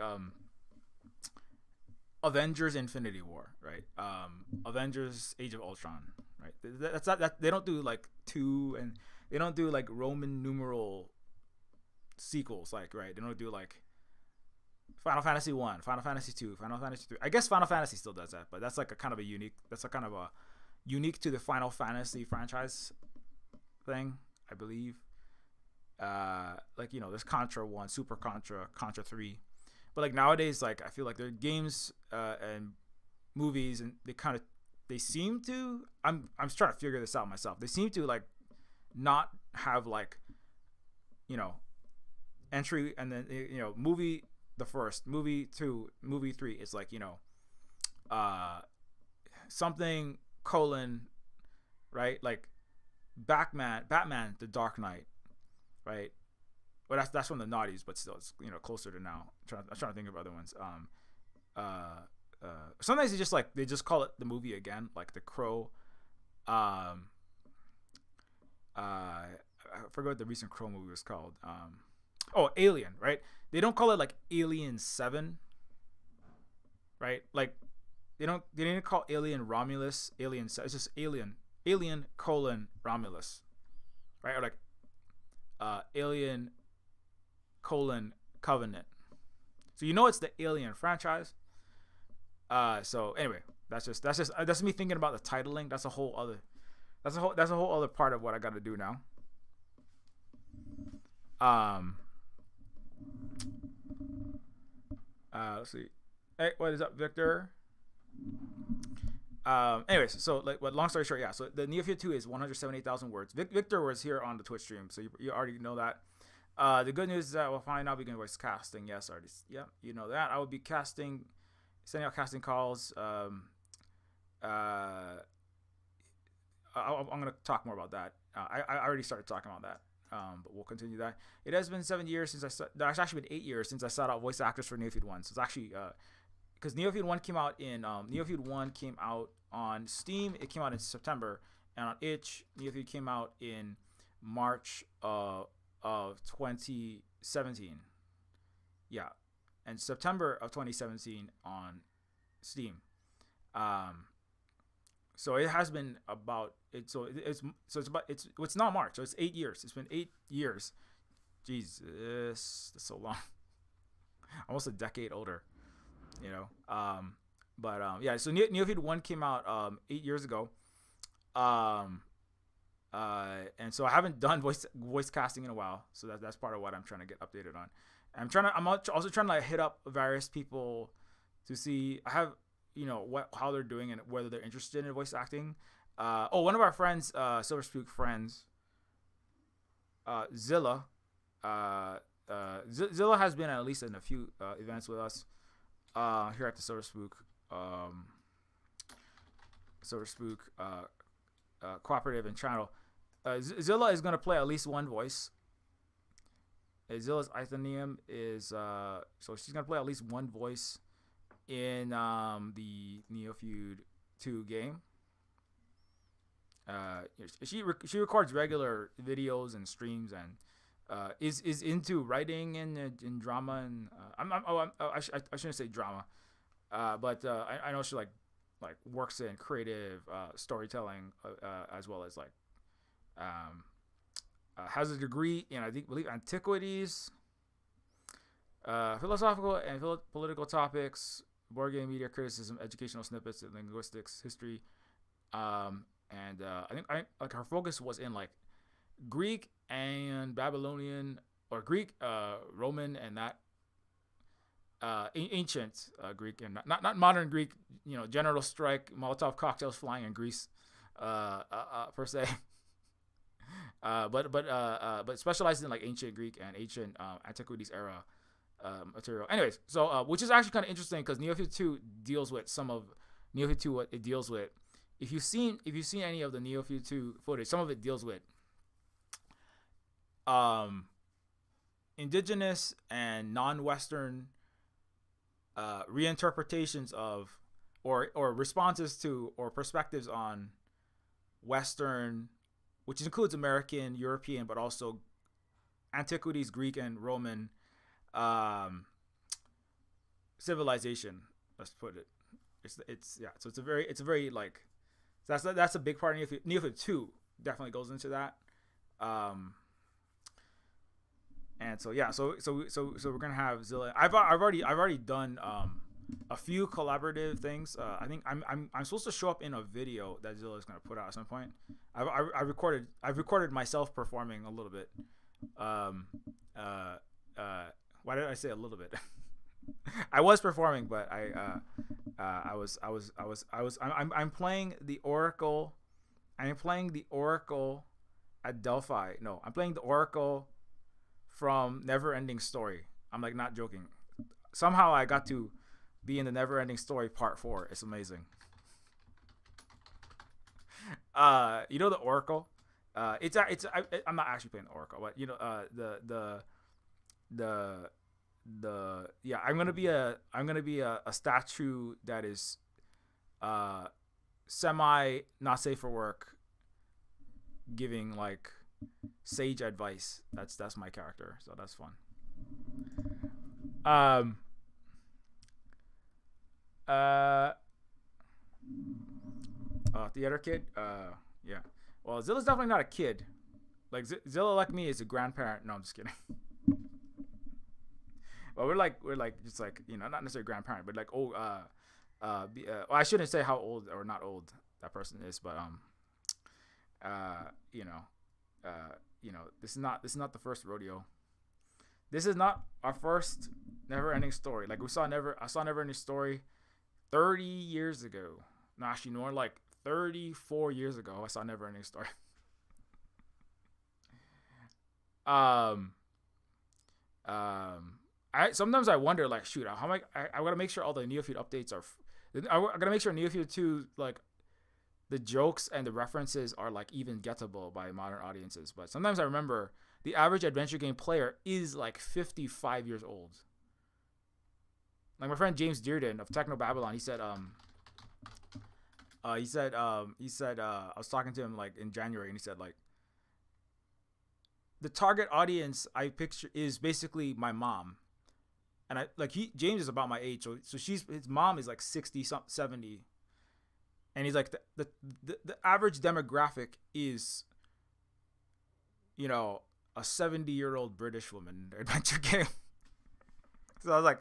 Avengers Infinity War, right? Avengers Age of Ultron, right? That's not that they don't do like 2 and they don't do like Roman numeral sequels, like, right? They don't do like Final Fantasy 1, Final Fantasy 2, Final Fantasy 3. I guess Final Fantasy still does that, but that's like a kind of a unique to the Final Fantasy franchise thing, I believe. There's Contra 1, Super Contra, Contra 3. But like nowadays, like I feel like their games and movies, and they seem to. I'm trying to figure this out myself. They seem to like not have like, entry and then movie the first, movie 2, movie 3 is like something : right, like Batman, The Dark Knight, right? Well, that's from the noughties, but still, it's closer to now. I'm trying to think of other ones. Sometimes they just call it the movie again, like The Crow. I forgot what the recent Crow movie was called. Alien, right? They don't call it like Alien 7, right? Like they didn't call Alien Romulus Alien 7. It's just Alien Romulus, right? Or like Alien Covenant. So it's the Alien franchise. So anyway, that's me thinking about the titling. That's a whole other part of what I got to do now. Let's see. Hey, what is up, Victor? Anyways, so long story short, yeah. So the Neofeud 2 is 178,000 words. Victor was here on the Twitch stream, so you already know that. The good news is that we'll finally now begin voice casting. Yes, artists. Yeah, you know that. I will be sending out casting calls. I'm gonna talk more about that. I already started talking about that. But we'll continue that. It has been 7 years since it's actually been 8 years since I sought out voice actors for Neofeud 1. So it's actually because Neofeud 1 came out on Steam. It came out in September, and on Itch, Neofeud came out in March of 2017. Yeah, and September of 2017 on Steam. So it has been about it. So it's not March. So it's 8 years. It's been 8 years. Jesus, that's so long. Almost a decade older, Yeah. So Neofeud 1 came out 8 years ago. And so I haven't done voice casting in a while. So that's part of what I'm trying to get updated on. I'm also trying to hit up various people to see how they're doing and whether they're interested in voice acting. One of our friends, Silver Spook friends, Zilla. Zilla has been at least in a few events with us here at the Silver Spook cooperative and channel. Zilla is going to play at least one voice. Zilla's Ithanium is so she's going to play at least one voice in the Neofeud 2 game. She records regular videos and streams and is into writing and drama and I shouldn't say drama, but I know she like works in creative storytelling as well as has a degree in I believe antiquities, philosophical and political topics, board game media criticism, educational snippets, linguistics, history, and I think her focus was in Greek and Babylonian or Greek, Roman, and that ancient Greek and not modern Greek. General strike, Molotov cocktails flying in Greece, per se. But specialized in ancient Greek and ancient antiquities era material. Anyways, so which is actually kind of interesting because Neofeud 2 deals with some of Neofeud 2. What it deals with, if you've seen any of the Neofeud 2 footage, some of it deals with indigenous and non-Western reinterpretations of or responses to or perspectives on Western, which includes American, European, but also antiquities, Greek and Roman civilization. Let's put it. It's yeah. So it's a very that's a big part of Neofeud 2 definitely goes into that. And so yeah, so we're gonna have Zilla. I've already done a few collaborative things. I think I'm supposed to show up in a video that Zilla is gonna put out at some point. I've recorded myself performing a little bit. Why did I say a little bit? I was performing, but I'm playing the Oracle. I'm playing the Oracle at Delphi. No, I'm playing the Oracle from Neverending Story. I'm not joking. Somehow I got to be in the Neverending Story Part 4. It's amazing. The Oracle I'm not actually playing the Oracle, but you know, the yeah, I'm gonna be a statue that is semi not safe for work, giving like sage advice. That's my character, so that's fun. Theater kid. Yeah. Well, Zilla's definitely not a kid. Like Zilla, like me, is a grandparent. No, I'm just kidding. Well, we're like just like, you know, not necessarily grandparent, but like old. Well, I shouldn't say how old or not old that person is, but you know, this is not the first rodeo. This is not our first never-ending story. Like I saw never-ending story 30 years ago. No, actually, more like 34 years ago. I saw never-ending story. Sometimes I wonder, like, shoot, how am I gotta make sure all the Neofeud updates are. I gotta make sure Neofeud 2, like, the jokes and the references are like even gettable by modern audiences. But sometimes I remember the average adventure game player is like 55 years old. Like my friend James Dearden of Techno Babylon, he said I was talking to him like in January, and he said like the target audience I picture is basically my mom. And James is about my age, so his mom is like 60 70. And he's like the average demographic is, you know, a 70-year-old British woman in the adventure game. So I was like,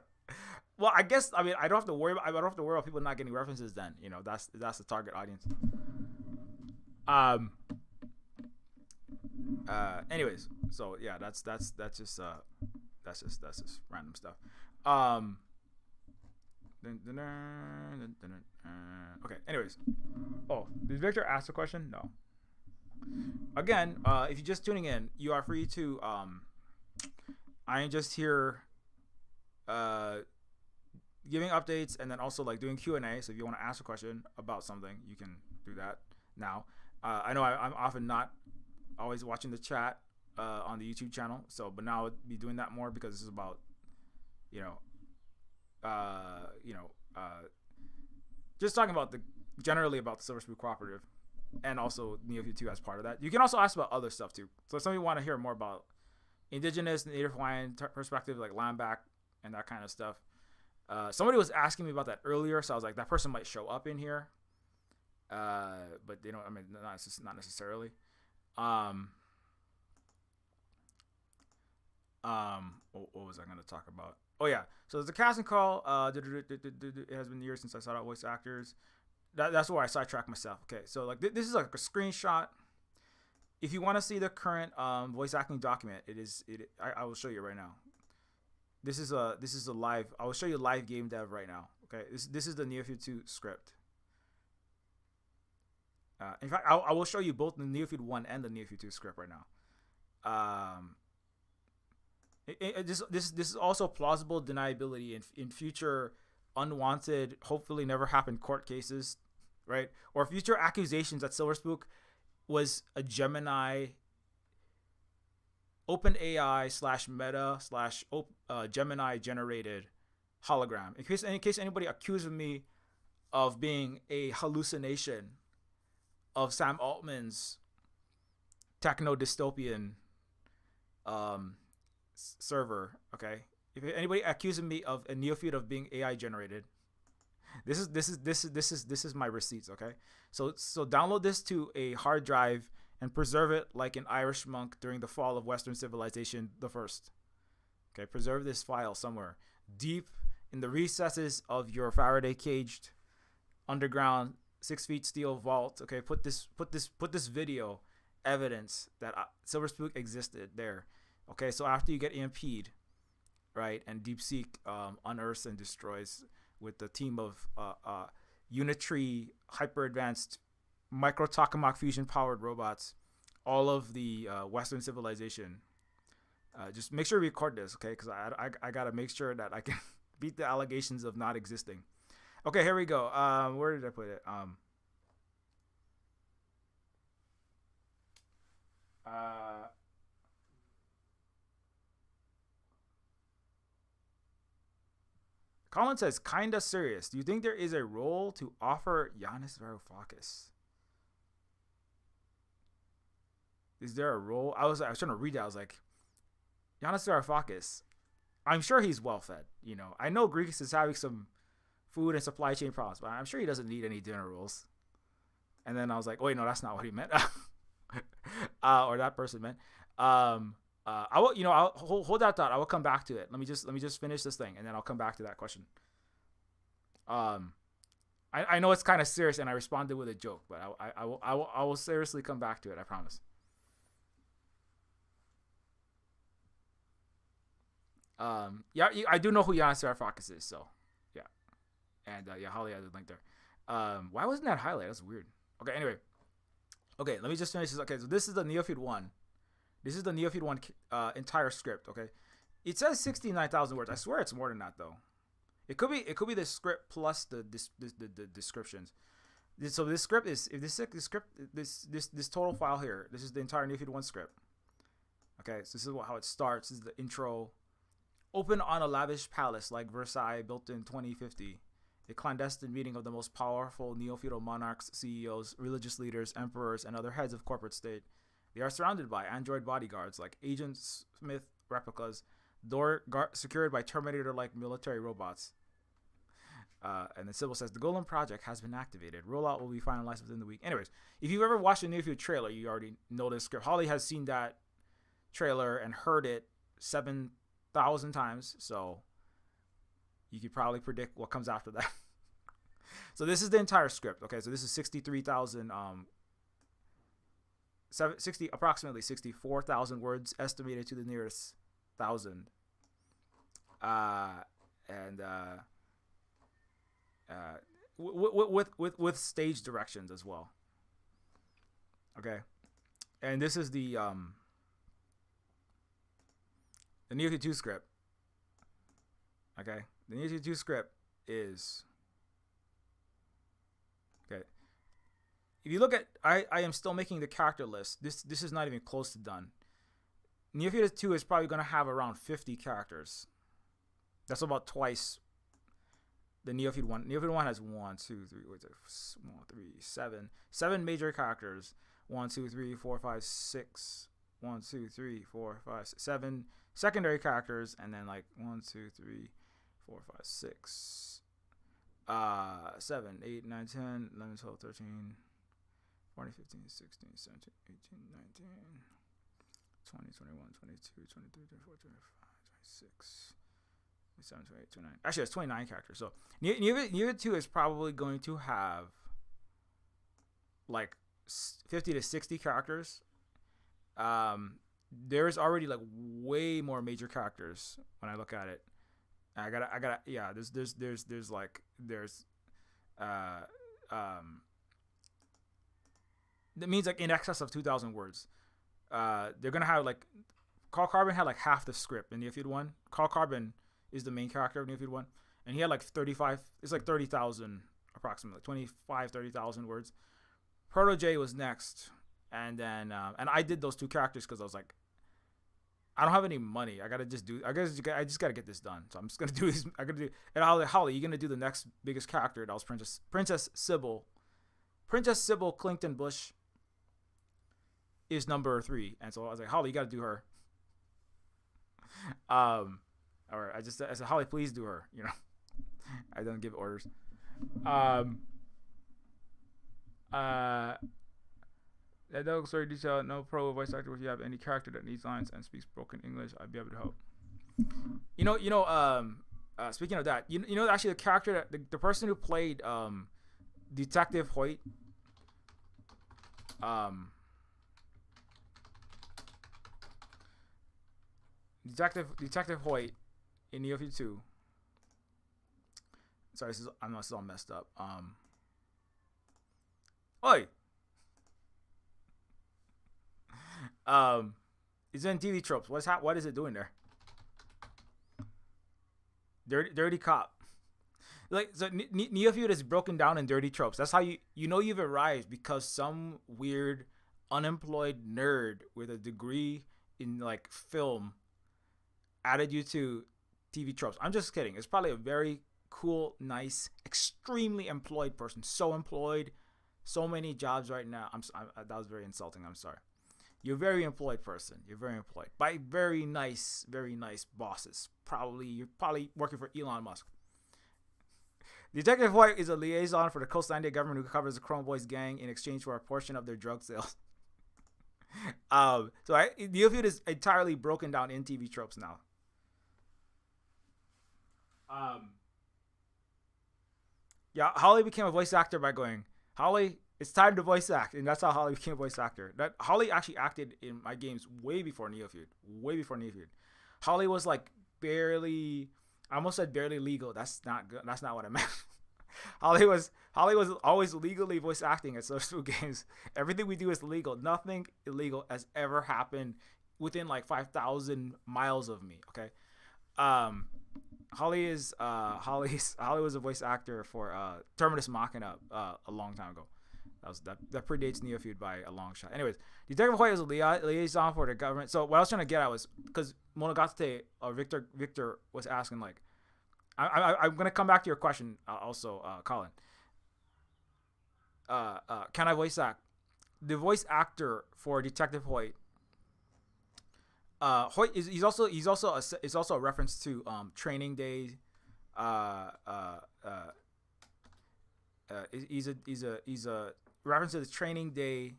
well, I guess I don't have to worry about people not getting references then. You know, that's the target audience. Anyways, so yeah, that's just random stuff. Okay, anyways. Oh, did Victor ask a question? No. Again, if you're just tuning in, you are free to I am just here giving updates and then also like doing Q&A. So if you want to ask a question about something, you can do that now. I know I'm often not always watching the chat on the YouTube channel, but now I'll be doing that more because this is about, just talking about generally about the Silver Spook Cooperative, and also Neofeud 2 as part of that. You can also ask about other stuff too. So if somebody want to hear more about Indigenous, Native Hawaiian perspective, like land back and that kind of stuff. Somebody was asking me about that earlier, so I was like, that person might show up in here, but they don't. I mean, not necessarily. What was I going to talk about? Oh yeah, so there's a casting call. It has been years since I sought out voice actors. That's where I sidetracked myself. Okay, so like this is like a screenshot. If you want to see the current voice acting document, I will show you right now. This is a live. I will show you live game dev right now. Okay, this is the Neofeud 2 script. In fact, I will show you both the Neofeud 1 and the Neofeud 2 script right now. This is also plausible deniability in future unwanted, hopefully never happened court cases, right? Or future accusations that Silver Spook was a Gemini, OpenAI / Meta / Gemini generated hologram. In case anybody accuses me of being a hallucination of Sam Altman's techno dystopian server, okay? If anybody accuses me of a Neofeud of being AI generated, this is my receipts, okay? So download this to a hard drive and preserve it like an Irish monk during the fall of Western civilization the first. Okay, preserve this file somewhere deep in the recesses of your Faraday caged underground 6 feet steel vault. Okay, put this video evidence that Silver Spook existed there. Okay, so after you get EMP'd, right, and DeepSeek unearths and destroys with the team of Unitree hyper advanced micro tokamak fusion powered robots, all of the Western civilization. Just make sure you record this, okay? Because I gotta make sure that I can beat the allegations of not existing. Okay, here we go. Where did I put it? Uh, Colin says, kinda serious. Do you think there is a role to offer Giannis Varoufakis? Is there a role? I was trying to read it. I was like, Giannis Varoufakis. I'm sure he's well fed. You know, I know Greece is having some food and supply chain problems, but I'm sure he doesn't need any dinner rolls. And then I was like, wait, no, that's not what he meant, or that person meant. I will, I'll hold that thought. I will come back to it. Let me just finish this thing, and then I'll come back to that question. I know it's kind of serious, and I responded with a joke, but I will seriously come back to it. I promise. Yeah, I do know who Giannis Varoufakis is, so yeah, and yeah, Holly has a link there. Why wasn't that highlighted? That's weird. Okay, anyway, okay, let me just finish this. Okay, so this is the Neofeud 1. This is the Neofeud 1 entire script. Okay, it says 69,000 words. I swear it's more than that though. It could be the script plus the descriptions. So this script is this total file here. This is the entire Neofeud 1 script. Okay, so this is how it starts. This is the intro. Open on a lavish palace like Versailles, built in 2050. A clandestine meeting of the most powerful neo-feudal monarchs, CEOs, religious leaders, emperors, and other heads of corporate state. They are surrounded by android bodyguards like Agent Smith replicas, secured by Terminator-like military robots. And the symbol says, the Golem Project has been activated. Rollout will be finalized within the week. Anyways, if you've ever watched the Neofeud trailer, you already know this script. Holly has seen that trailer and heard it 7,000 times, so you could probably predict what comes after that. So this is the entire script. Okay, so this is 63,000, approximately 64,000 words, estimated to the nearest 1,000. With stage directions as well. Okay, and this is the Neofeud 2 script. Okay, the Neofeud 2 script is okay. If you look at, I am still making the character list. This is not even close to done. Neofeud 2 is probably going to have around 50 characters. That's about twice the Neofeud 1. Neofeud 1 has 7 major characters. 1, 2, 3, 4, 5, 6. 1, 2, 3, 4, 5, 6, 7 secondary characters, and then like 1, 2, 3, 4, 5, 6, 7, 8, 9, 10, 11, 12, 13, 14, 15, 16, 17, 18, 19, 20, 21, 22, 23, 24, 25, 26, 27, 28, 29. Actually, it's 29 characters. So Neofeud 2 is probably going to have like 50 to 60 characters. There's already like way more major characters when I look at it. I gotta yeah, there's that means like in excess of 2,000 words. They're gonna have like, Carl Carbon had like half the script in Neofeud 1. Carl Carbon is the main character of Neofeud 1, and he had like 30,000 approximately 30,000 words. Proto-J was next, and then and I did those two characters because I was like, I don't have any money. I just gotta get this done. So I'm just gonna do this. I gotta do. And Holly, you're gonna do the next biggest character. That was Princess Sybil. Princess Sybil Clington Bush is number 3, and so I was like, Holly, you gotta do her. All right. I said, Holly, please do her. You know, I don't give orders. That dog story detail, no pro voice actor. If you have any character that needs lines and speaks broken English, I'd be able to help. Speaking of that, you know actually the character that the person who played Detective Hoyt, Detective Hoyt in Neofeud 2. Sorry, this is all messed up. Oi. It's in TV tropes. What is it doing there? Dirty cop. Like, so Neofeud is broken down in dirty tropes. That's how you know you've arrived, because some weird unemployed nerd with a degree in like film added you to TV tropes. I'm just kidding. It's probably a very cool, nice, extremely employed person. So employed, so many jobs right now. That was very insulting. I'm sorry. You're a very employed person. You're very employed by very nice bosses. You're probably working for Elon Musk. Detective White is a liaison for the Coastlandia government who covers the Chrome Boys gang in exchange for a portion of their drug sales. Neofeud is entirely broken down in TV tropes now. Holly became a voice actor by going, Holly, it's time to voice act, and that's how Holly became a voice actor. That Holly actually acted in my games way before Neofeud. Holly was like barely, I almost said barely legal. That's not good. That's not what I meant. Holly was always legally voice acting at social games. Everything we do is legal. Nothing illegal has ever happened within like 5,000 miles of me. Okay. Holly was a voice actor for Terminus Machina a long time ago. That predates Neofeud by a long shot. Anyways, Detective White is a liaison for the government. So what I was trying to get at was, because Monogatake or Victor was asking, like, I'm gonna come back to your question also, Colin. Can I voice act? The voice actor for Detective Hoyt. Hoyt is also a reference to Training Day. He's a reference to the Training Day,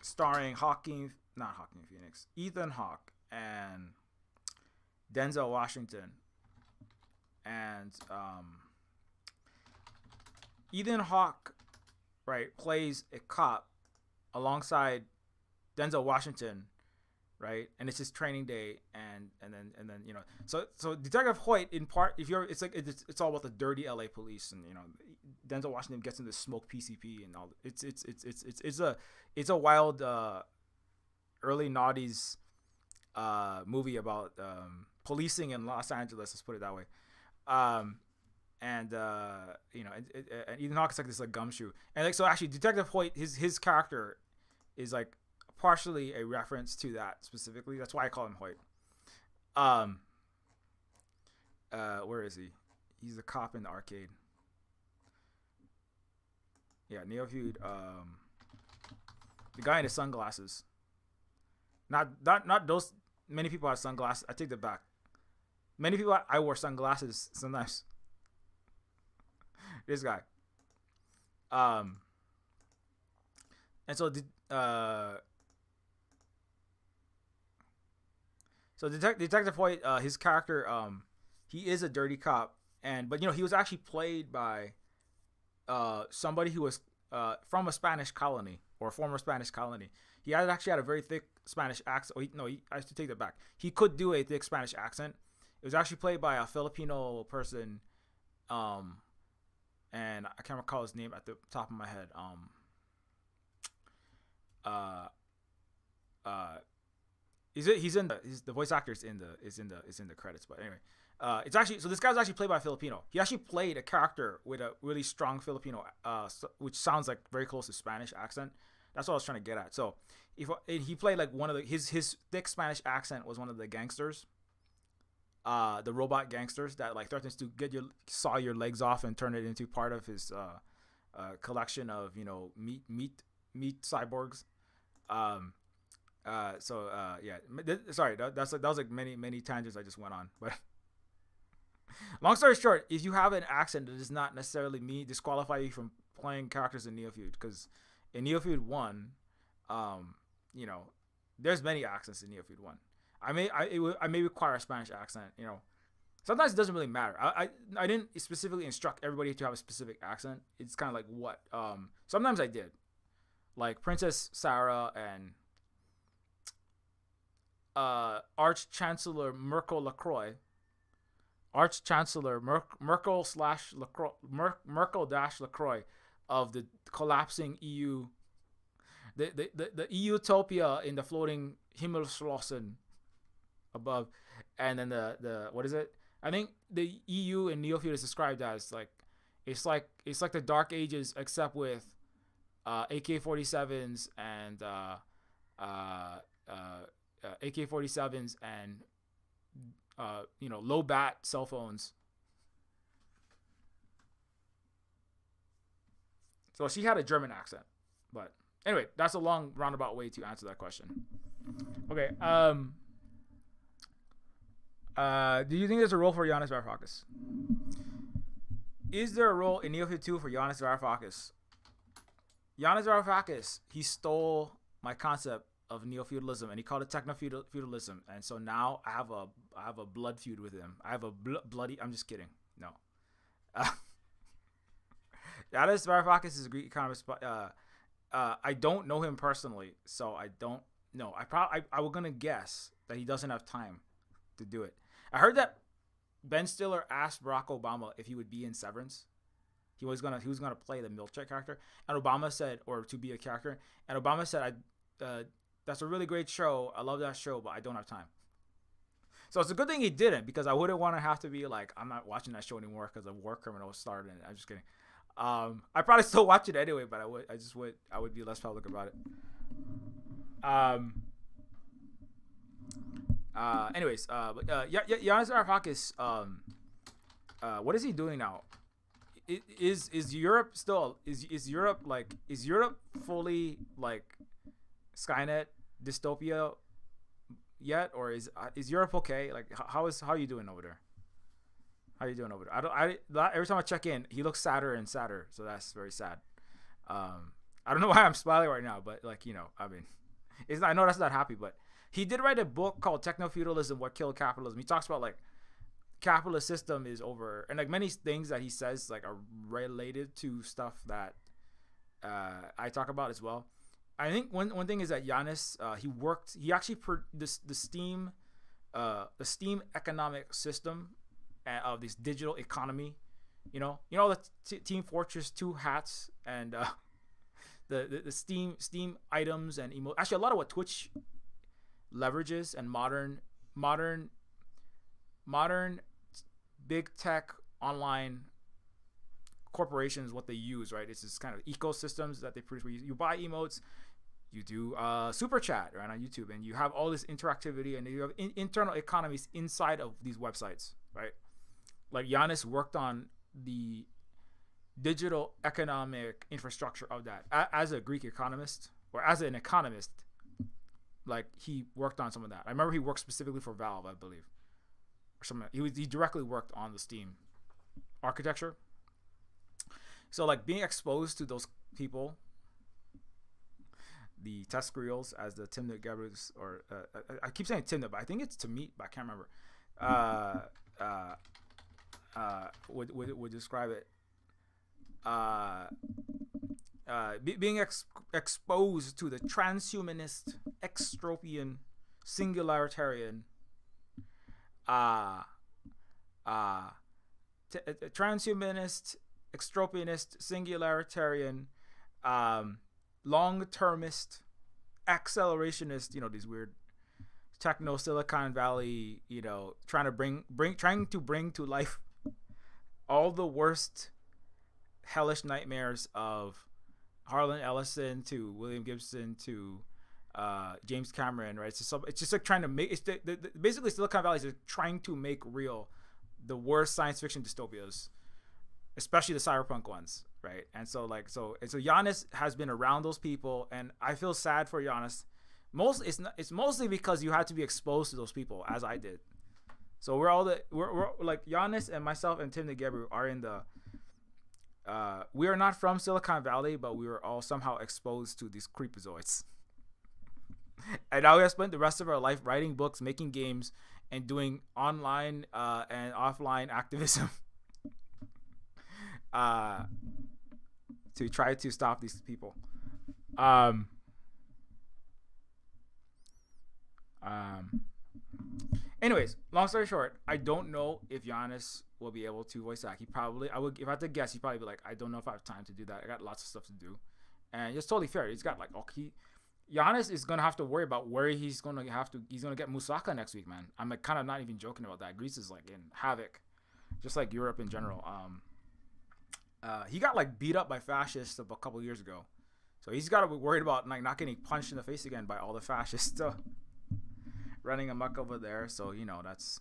starring Ethan Hawke and Denzel Washington, and Ethan Hawke, right, plays a cop alongside Denzel Washington, right, and it's his Training Day, and then you know, so Detective Hoyt, in part, it's all about the dirty LA police, and you know, Denzel Washington gets into smoke PCP and all. It's a wild early noughties movie about policing in Los Angeles. Let's put it that way. And Ethan Hawke's like this like gumshoe, and like, so actually Detective Hoyt, his character is like partially a reference to that specifically. That's why I call him Hoyt. Where is he? He's a cop in the arcade. Yeah, Neofeud. The guy in the sunglasses. Not those. Many people have sunglasses. I take that back. Many people, I wore sunglasses sometimes. This guy. And so Detective Hoyt, his character, he is a dirty cop, but you know, he was actually played by somebody who was from a Spanish colony or a former Spanish colony. He actually had a very thick Spanish accent. I should take that back. He could do a thick Spanish accent. It was actually played by a Filipino person, and I can't recall his name at the top of my head. The voice actor is in the credits, but anyway, it's actually, so this guy's actually played by a Filipino. He actually played a character with a really strong Filipino, which sounds like very close to Spanish accent. That's what I was trying to get at. So if he played like one of his thick Spanish accent was one of the gangsters, the robot gangsters that like threatens to saw your legs off and turn it into part of his collection of, you know, meat cyborgs. Sorry, that was like many tangents I just went on, but long story short, if you have an accent that does not necessarily disqualify you from playing characters in Neofeud, because in Neofeud 1, you know, there's many accents in Neofeud 1. I may require a Spanish accent, you know. Sometimes it doesn't really matter. I didn't specifically instruct everybody to have a specific accent. It's kind of like what sometimes I did, like Princess Sarah and Arch Chancellor Merkel Lacroix, Merkel Lacroix of the collapsing EU, the Utopia in the floating Himmelsschlossen above, and then the what is it? I think the EU in Neofeud is described as like it's like the Dark Ages except with AK-47s and AK-47s and low bat cell phones. So she had a German accent, but anyway, that's a long roundabout way to answer that question. Okay. Do you think there's a role for Giannis Varoufakis? Is there a role in Neofeud 2 for Giannis Varoufakis? Giannis Varoufakis, he stole my concept of neo-feudalism and he called it techno-feudalism, and so now I have a blood feud with him. I have a bloody. I'm just kidding. No. Giannis Varoufakis is a Greek economist, but I don't know him personally, so I don't know. I was gonna guess that he doesn't have time to do it. I heard that Ben Stiller asked Barack Obama if he would be in Severance. He was gonna play the milkshake character, and Obama said, or to be a character, and Obama said, that's a really great show. I love that show, but I don't have time. So it's a good thing he didn't, because I wouldn't want to have to be like, I'm not watching that show anymore because a war criminal started in it. I'm just kidding. I probably still watch it anyway, but I would be less public about it. Giannis Varoufakis, what is he doing now? Is Europe still is Europe fully like Skynet dystopia yet, or is Europe okay? Like how are you doing over there? How are you doing over there? Every time I check in, he looks sadder and sadder, so that's very sad. I don't know why I'm smiling right now, but I mean, I know that's not happy, but he did write a book called Techno-Feudalism: What Killed Capitalism. He talks about like capitalist system is over, and like many things that he says like are related to stuff that I talk about as well. I think one thing is that Giannis he actually the Steam economic system of this digital economy, the Team Fortress 2 hats and the Steam items and actually a lot of what Twitch leverages and modern big tech online corporations, what they use, right? It's this kind of ecosystems that they produce where you buy emotes, you do super chat right on YouTube, and you have all this interactivity, and you have internal economies inside of these websites, right? Like Giannis worked on the digital economic infrastructure of that as a Greek economist, or as an economist. Like he worked on some of that. I remember he worked specifically for Valve, I believe, or something. He directly worked on the Steam architecture. So like being exposed to those people, the Tescrials, as the Timnit Gebrus, or I keep saying Timnit, but I think it's Timit, but I can't remember. Would describe it. Being exposed to the transhumanist, extropian, singularitarian, transhumanist, extropianist, singularitarian, long-termist, accelerationist, these weird techno Silicon Valley, trying to bring to life all the worst hellish nightmares of Harlan Ellison to William Gibson to James Cameron, right? It's just like trying to make basically Silicon Valley is trying to make real the worst science fiction dystopias, especially the cyberpunk ones, right? And so Giannis has been around those people, and I feel sad for Giannis. It's mostly because you had to be exposed to those people, as I did. So we're like Giannis and myself and Tim Negebru are in the we are not from Silicon Valley, but we were all somehow exposed to these creepazoids. And now we have spent the rest of our life writing books, making games, and doing online and offline activism to try to stop these people. Anyways, long story short, I don't know if Giannis will be able to voice act. If I had to guess, he'd probably be like, I don't know if I have time to do that. I got lots of stuff to do. And it's totally fair. He's got Giannis is going to have to worry about where he's going to get Musaka next week, man. I'm like kind of not even joking about that. Greece is like in havoc, just like Europe in general. He got like beat up by fascists a couple years ago. So he's got to be worried about like not getting punched in the face again by all the fascists running amok over there. So that's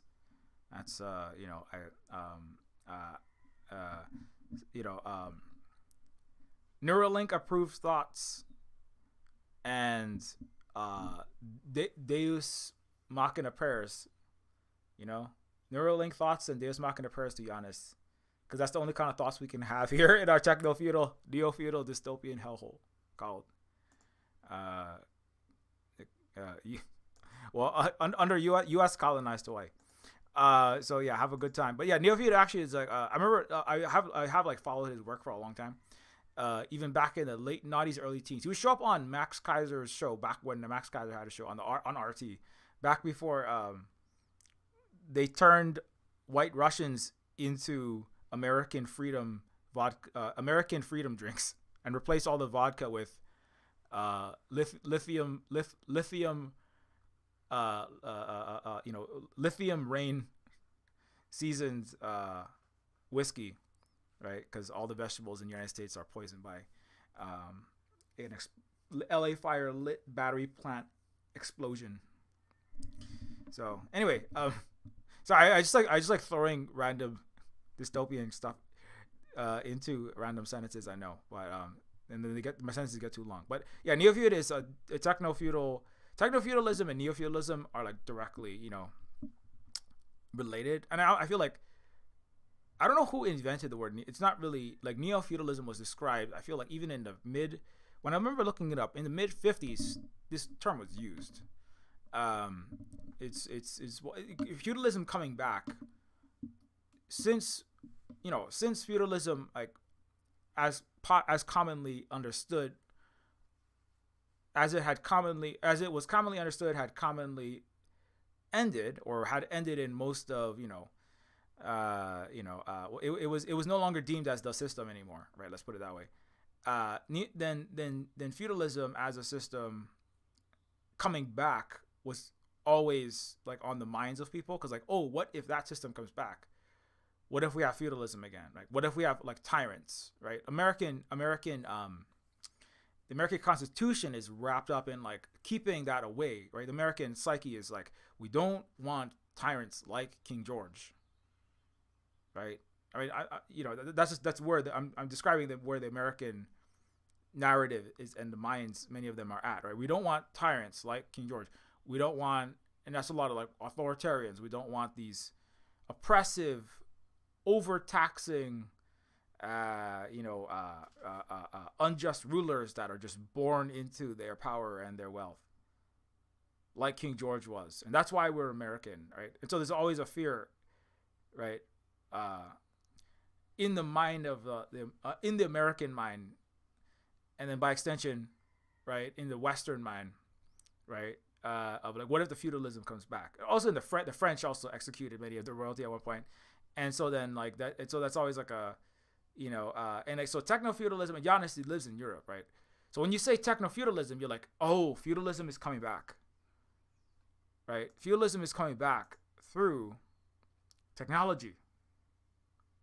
Neuralink approved thoughts and Deus Machina prayers. Neuralink thoughts and Deus Machina prayers, to be honest, because that's the only kind of thoughts we can have here in our techno-feudal, neo-feudal dystopian hellhole called under U.S. colonized Hawaii. So yeah, have a good time. But yeah, Neofeud actually is like I remember I have like followed his work for a long time. Even back in the late '90s, early teens, he would show up on Max Kaiser's show back when the Max Kaiser had a show on RT, back before they turned white Russians into American freedom drinks and replaced all the vodka with lithium rain seasoned whiskey, right? Because all the vegetables in the United States are poisoned by an LA fire lit battery plant explosion. So anyway, so I just like throwing random dystopian stuff into random sentences. I know, but and then my sentences get too long. But yeah, Neofeud is a techno-feudal. Techno-feudalism and neo-feudalism are like directly, related. And I feel like I don't know who invented the word. It's not really like neo-feudalism was described. I feel like even in the when I remember looking it up in the mid 50s, this term was used. It's feudalism coming back since feudalism like as commonly understood. As it was commonly understood, had commonly ended, or had ended in most of it was no longer deemed as the system anymore, right? Let's put it that way. Then feudalism as a system coming back was always like on the minds of people, because like, oh, what if that system comes back? What if we have feudalism again? Like, what if we have like tyrants, right? The American Constitution is wrapped up in like keeping that away, right? The American psyche is like, we don't want tyrants like King George, right? I mean, that's where I'm describing where the American narrative is and the minds, many of them are at, right? We don't want tyrants like King George. We don't want, and that's a lot of like authoritarians. We don't want these oppressive, overtaxing, unjust rulers that are just born into their power and their wealth, like King George was. And that's why we're American, right? And so there's always a fear, right, in the mind of in the American mind, and then by extension, right, in the Western mind, right, of like, what if the feudalism comes back? Also, in the French also executed many of the royalty at one point, and so then like that, and so that's always like a and like, so techno-feudalism, and Giannis lives in Europe, right? So when you say techno-feudalism, you're like, oh, feudalism is coming back, right? Feudalism is coming back through technology.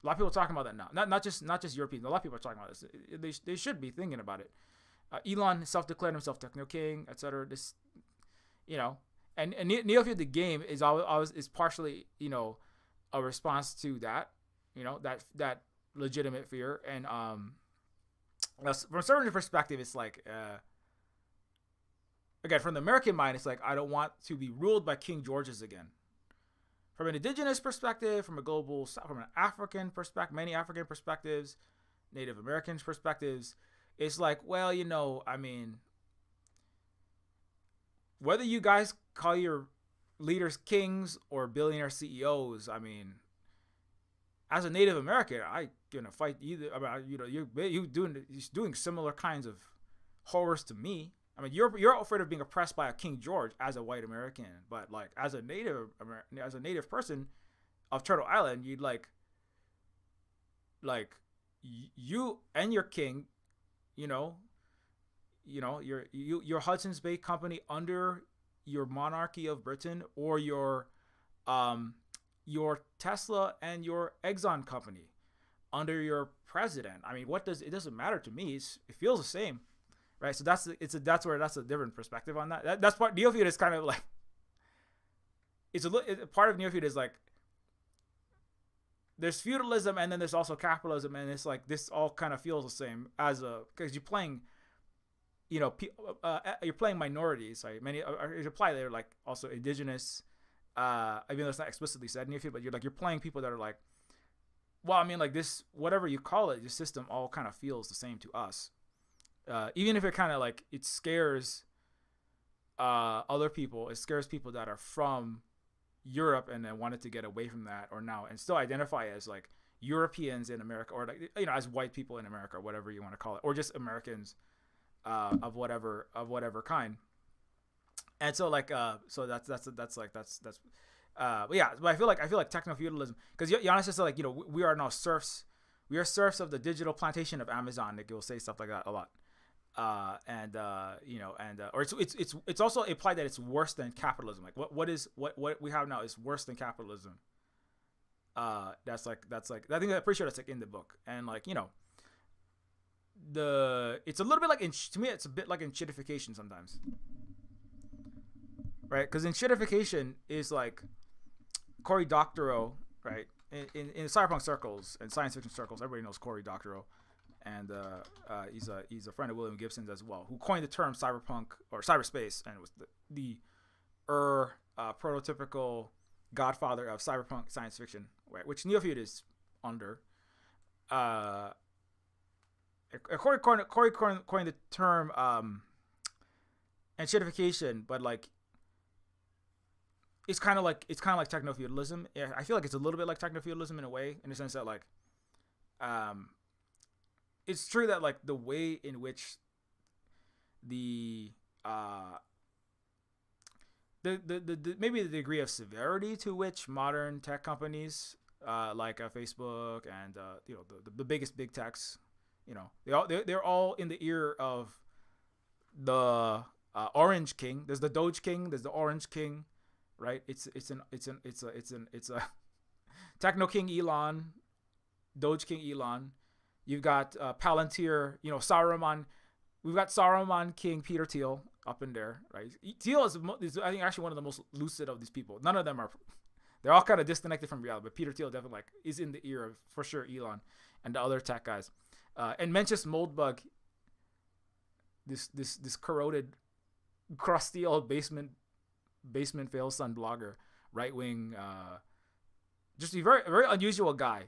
A lot of people are talking about that now. Not just Europeans. A lot of people are talking about this. They should be thinking about it. Elon self-declared himself techno king, etc. This, and Neofeud the game is always is partially a response to that, that legitimate fear. And from a certain perspective, it's like again, from the American mind, it's like, I don't want to be ruled by King Georges again. From an indigenous perspective, from an African perspective, many African perspectives, Native Americans perspectives, it's like, well, I mean, whether you guys call your leaders kings or billionaire CEOs, I mean, as a Native American, I gonna fight either. I mean, you're doing similar kinds of horrors to me. I mean, you're afraid of being oppressed by a King George as a white American, but like as a native person of Turtle Island, you'd like you and your king, your Hudson's Bay Company under your monarchy of Britain, or your Tesla and your Exxon company under your president. I mean, it doesn't matter to me. It feels the same. right? So that's a different perspective on that. That's part. Neofeud is kind of like part of Neofeud is like there's feudalism and then there's also capitalism, and it's like this all kind of feels the same because you're playing, you're playing minorities. Right? It apply they're like also indigenous. Even though it's not explicitly said in Neofeud, but you're playing people that are like, well, I mean, like this, whatever you call it, the system all kind of feels the same to us. Even if it kind of like it scares other people, it scares people that are from Europe and then wanted to get away from that, or now and still identify as like Europeans in America, or like as white people in America, or whatever you want to call it, or just Americans of whatever kind. And so like but yeah, but I feel like techno feudalism, because Giannis says like we are now serfs. We are serfs of the digital plantation of Amazon. Like you'll say stuff like that a lot. Or it's also implied that it's worse than capitalism. Like what we have now is worse than capitalism. That's like I think I'm pretty sure that's like in the book, and like it's a little bit like to me it's a bit like enshittification sometimes, right? Because enshittification is like Cory Doctorow, right? In cyberpunk circles and science fiction circles, everybody knows Cory Doctorow. And he's a friend of William Gibson's as well, who coined the term cyberpunk or cyberspace, and was the prototypical godfather of cyberpunk science fiction, right? Which Neofeud is under. Cory coined the term enshittification, but like it's kind of like techno-feudalism. I feel like it's a little bit like techno-feudalism in a way, in the sense that like it's true that like the way in which the maybe the degree of severity to which modern tech companies like Facebook and the biggest big techs, they're all in the ear of the Orange King. There's the Doge King. There's the Orange King, right? It's a Techno King Elon, Doge King Elon. You've got Palantir, Saruman. We've got Saruman King Peter Thiel up in there, right? Thiel is I think actually one of the most lucid of these people. None of them are. They're all kind of disconnected from reality, but Peter Thiel definitely is in the ear of, for sure, Elon and the other tech guys. And Mencius Moldbug, this corroded, crusty old basement fail son blogger, right wing, just a very very unusual guy.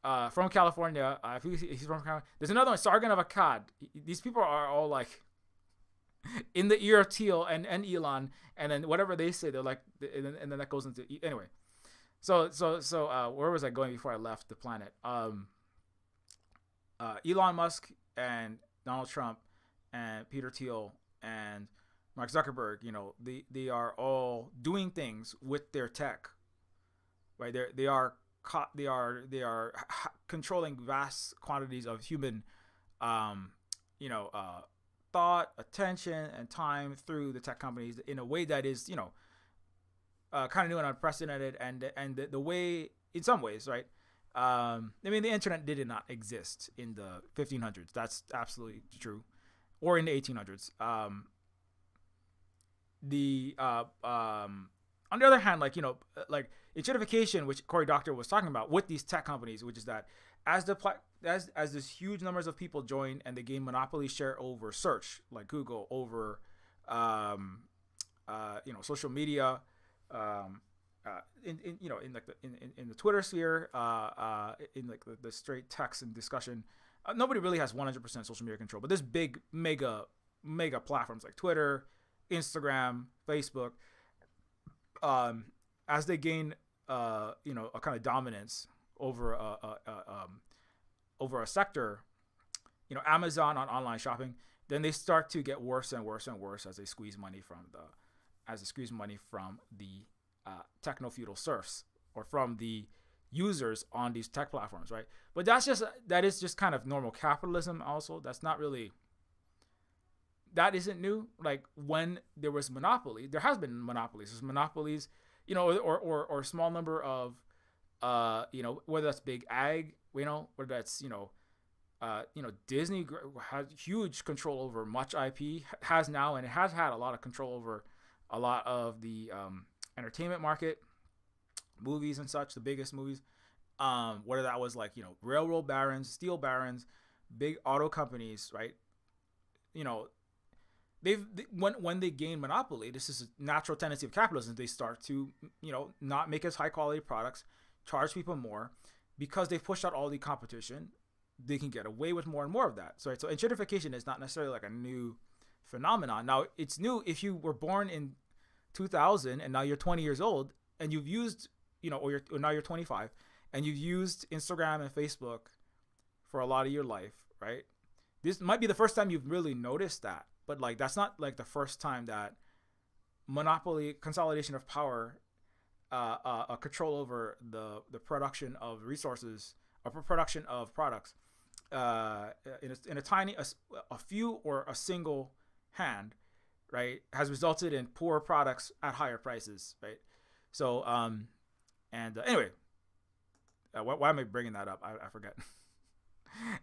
From California. He's from California. There's another one, Sargon of Akkad. These people are all like in the ear of Thiel and Elon, and then whatever they say, they're like, and then that goes into anyway. So where was I going before I left the planet? Elon Musk and Donald Trump and Peter Thiel and Mark Zuckerberg. They are all doing things with their tech, right? They are controlling vast quantities of human thought, attention, and time through the tech companies in a way that is kind of new and unprecedented, and the way, in some ways, right? I mean, the internet did not exist in the 1500s. That's absolutely true, or in the 1800s. On the other hand, like enshittification, which Cory Doctorow was talking about with these tech companies, which is that as this huge numbers of people join and they gain monopoly share over search, like Google, over social media, in the Twitter sphere, in like the straight text and discussion, nobody really has 100% social media control. But there's big mega platforms like Twitter, Instagram, Facebook. As they gain, a kind of dominance over a sector, Amazon on online shopping, then they start to get worse and worse and worse as they squeeze money from the techno-feudal serfs, or from the users on these tech platforms, right? But that is just kind of normal capitalism. Also, that isn't new. Like when there was monopoly, there has been monopolies. There's monopolies, or a small number of, whether that's big ag, whether that's, Disney has huge control over much IP, has now, and it has had a lot of control over a lot of the entertainment market, movies and such, the biggest movies. Whether that was like, railroad barons, steel barons, big auto companies, right? When they gain monopoly, this is a natural tendency of capitalism. They start to, not make as high quality products, charge people more, because they've pushed out all the competition. They can get away with more and more of that. So gentrification is not necessarily like a new phenomenon. Now, it's new if you were born in 2000 and now you're 20 years old and you've used, or now you're 25 and you've used Instagram and Facebook for a lot of your life, right? This might be the first time you've really noticed that, but like that's not like the first time that monopoly, consolidation of power, a control over the production of resources or production of products in a tiny, a few or a single hand, right, has resulted in poor products at higher prices, right? So anyway, why am I bringing that up? I forget.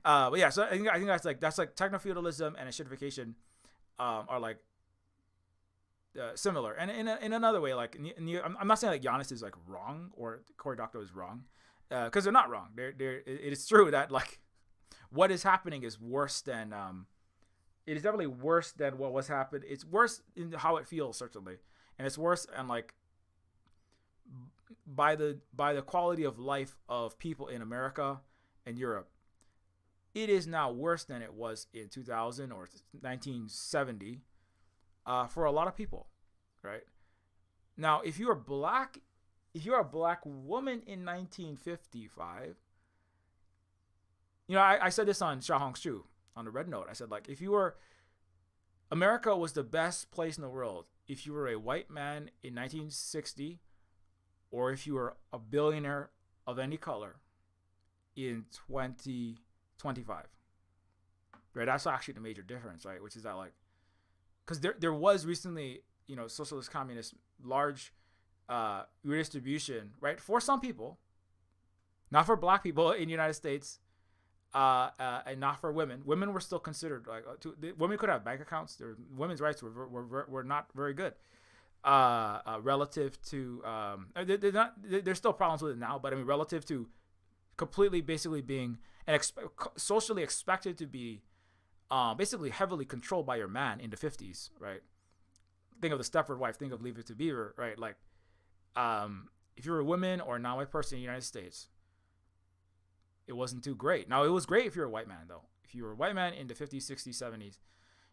But yeah, so I think that's like techno-feudalism and gentrification are like similar. And in another way, like I'm not saying like Giannis is like wrong or Cory Doctorow is wrong, because they're not wrong. It is true that like what is happening is worse than it is definitely worse than what was happened. It's worse in how it feels, certainly, and it's worse and like by the quality of life of people in America and Europe. It is now worse than it was in 2000 or 1970 for a lot of people, right? Now, if you're a black woman in 1955, I said this on Xia Hong's Shu on the Red Note. I said, like, America was the best place in the world if you were a white man in 1960, or if you were a billionaire of any color in 2025, right? That's actually the major difference, right? Which is that, like, because there was recently, socialist, communist, large redistribution, right, for some people, not for black people in the United States, and not for women. Women were still considered like women could have bank accounts. Women's rights were not very good relative to. There's still problems with it now, but I mean relative to completely basically being socially expected to be basically heavily controlled by your man in the 50s, right? Think of the Stepford Wife, think of Leave It to Beaver, right? Like, if you're a woman or a non-white person in the United States, it wasn't too great. Now, it was great if you're a white man, though. If you were a white man in the 50s, 60s, 70s,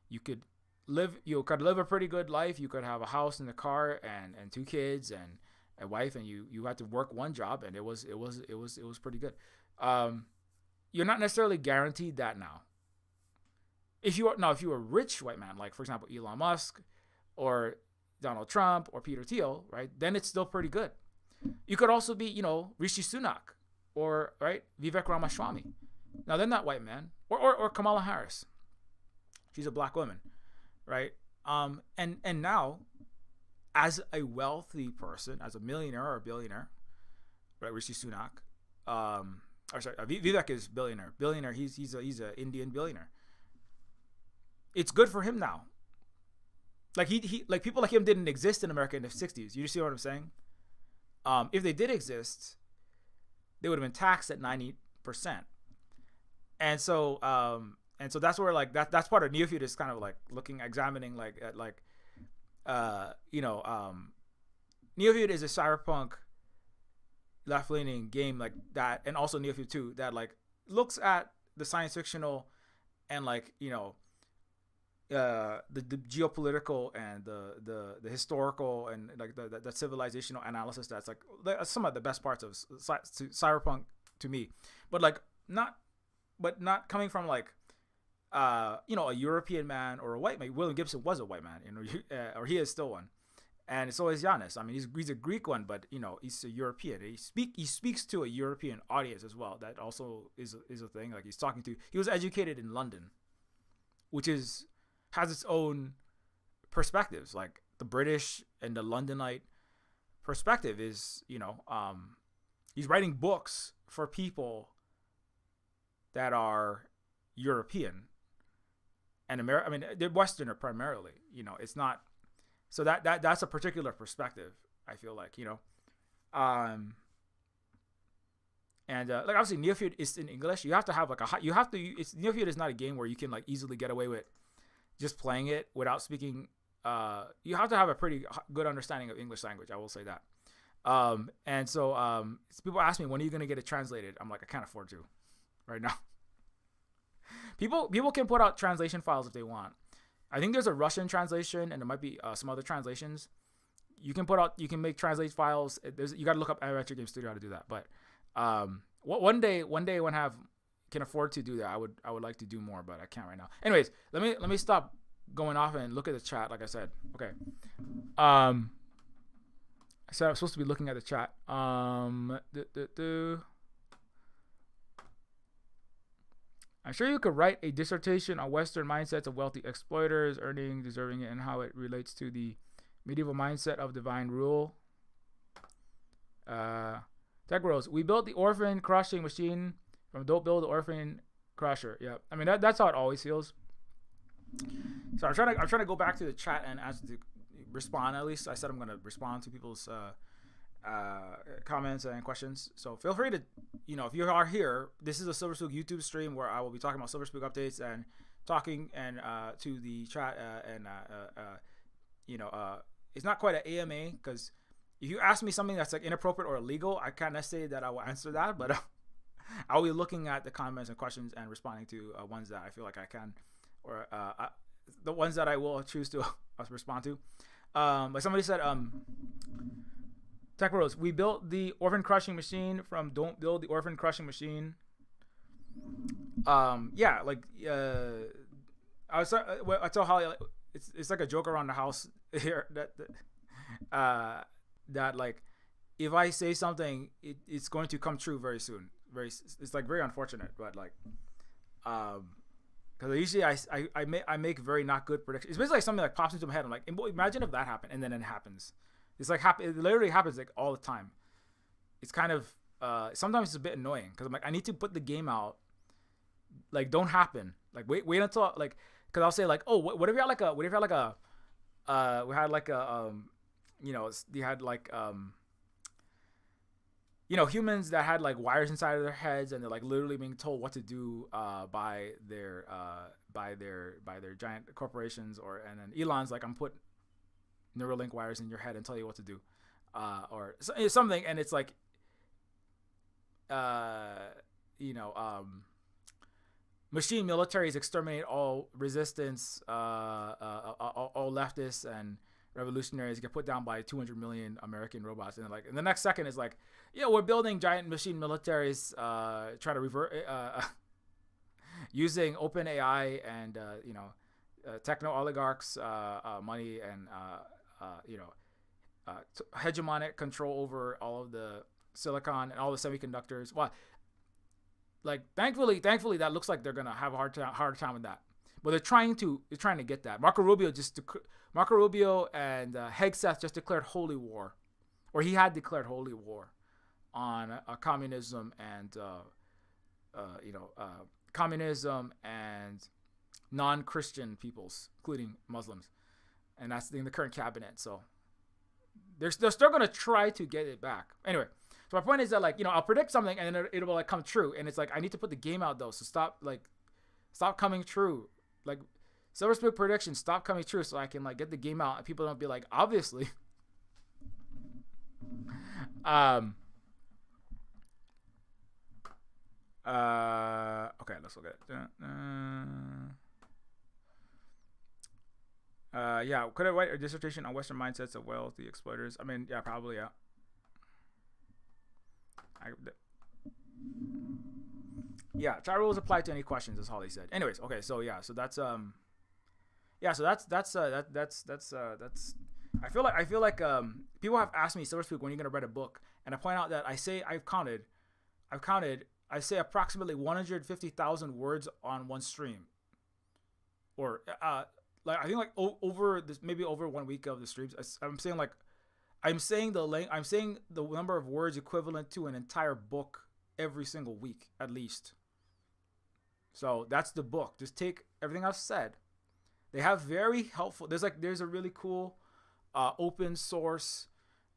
you could live a pretty good life. You could have a house and a car and two kids and a wife, and you had to work one job, and it was pretty good. You're not necessarily guaranteed that now. If you were a rich white man, like for example Elon Musk or Donald Trump or Peter Thiel, right, then it's still pretty good. You could also be, Rishi Sunak or right Vivek Ramaswamy. Now they're not white men, or Kamala Harris. She's a black woman, right? And now, as a wealthy person, as a millionaire or a billionaire, right? Rishi Sunak, Vivek is billionaire. Billionaire. He's a Indian billionaire. It's good for him now. Like he like people like him didn't exist in America in the 60s. You see what I'm saying? If they did exist, they would have been taxed at 90%. And so that's where like that's part of Neofeud is kind of like examining Neofeud is a cyberpunk left-leaning game like that, and also Neofeud 2 that like looks at the science fictional and like the geopolitical and the historical and like the civilizational analysis that's like some of the best parts of cyberpunk to me, but not coming from like a European man or a white man. William Gibson was a white man, or he is still one, and so is Giannis. I mean, he's a Greek one, but he's a European. He speaks to a European audience as well. That also is a thing. Like he was educated in London, which has its own perspectives. Like the British and the Londonite perspective is, he's writing books for people that are European and American. I mean, they're Westerner primarily. You know, it's not. So that's a particular perspective. I feel like, you know, and like obviously Neofeud is in English. You have to have like Neofeud is not a game where you can like easily get away with just playing it without speaking. You have to have a pretty good understanding of English language. I will say that. And so people ask me, when are you gonna get it translated? I'm like, I can't afford to right now. People can put out translation files if they want. I think there's a Russian translation, and there might be some other translations. You can make translate files. You got to look up Retro Game Studio how to do that. But one day when I can afford to do that, I would like to do more, but I can't right now. Anyways, let me stop going off and look at the chat. Like I said, okay. I said I was supposed to be looking at the chat. I'm sure you could write a dissertation on Western mindsets of wealthy exploiters, earning, deserving it, and how it relates to the medieval mindset of divine rule. Tech Rose, we built the orphan crushing machine from Don't Build the Orphan Crusher. Yeah, I mean that's how it always feels. So I'm trying to go back to the chat and ask to respond. At least I said I'm going to respond to people's comments and questions. So feel free to, you know, if you are here, this is a Silver Spook YouTube stream where I will be talking about Silver Spook updates and talking and to the chat it's not quite an AMA, because if you ask me something that's like inappropriate or illegal, I can't necessarily say that I will answer that, but I'll be looking at the comments and questions and responding to ones that I feel like I can, or the ones that I will choose to respond to. Like somebody said, Tech Rose, we built the orphan crushing machine from Don't Build the Orphan Crushing Machine. Yeah, like I tell Holly, like, it's like a joke around the house here that like if I say something, it's going to come true very soon. It's like very unfortunate, but like because usually I make very not good predictions. It's basically like something like pops into my head. I'm like, imagine if that happened, and then it happens. It's like it literally happens like all the time. It's kind of sometimes it's a bit annoying because I'm like, I need to put the game out. Like, don't happen. Like wait until like, because I'll say like, oh, what if you had like a we had like a they had like humans that had like wires inside of their heads, and they're like literally being told what to do by their giant corporations, and then Elon's like, I'm putting Neuralink wires in your head and tell you what to do, or something, and it's like machine militaries exterminate all resistance, all leftists and revolutionaries get put down by 200 million American robots, and like, and the next second is like, yeah, we're building giant machine militaries, try to revert using open AI and techno oligarchs money and hegemonic control over all of the silicon and all the semiconductors. Well, like thankfully that looks like they're gonna have a hard time with that, but they're trying to get that. Marco Rubio and Hegseth just declared holy war, or he had declared holy war on communism and communism and non-Christian peoples, including Muslims, and that's in the current cabinet. So they're still gonna try to get it back. Anyway, so my point is that like, I'll predict something and then it'll like come true, and it's like I need to put the game out though, so stop coming true. Like Silver Spook predictions stop coming true, so I can like get the game out and people don't be like, obviously. Okay, let's look at it. Yeah, could I write a dissertation on Western mindsets of wealthy exploiters? I mean, yeah, probably, yeah. Yeah, chat rules apply to any questions, as Holly said. Anyways, okay, so yeah, so that's that's I feel like people have asked me, Silver Spook, when you're gonna write a book, and I point out that I say I say approximately 150,000 words on one stream, or like I think like over this, maybe over 1 week of the streams, I'm saying the number of words equivalent to an entire book every single week at least. So that's the book. Just take everything I've said. They have very helpful. There's a really cool open source.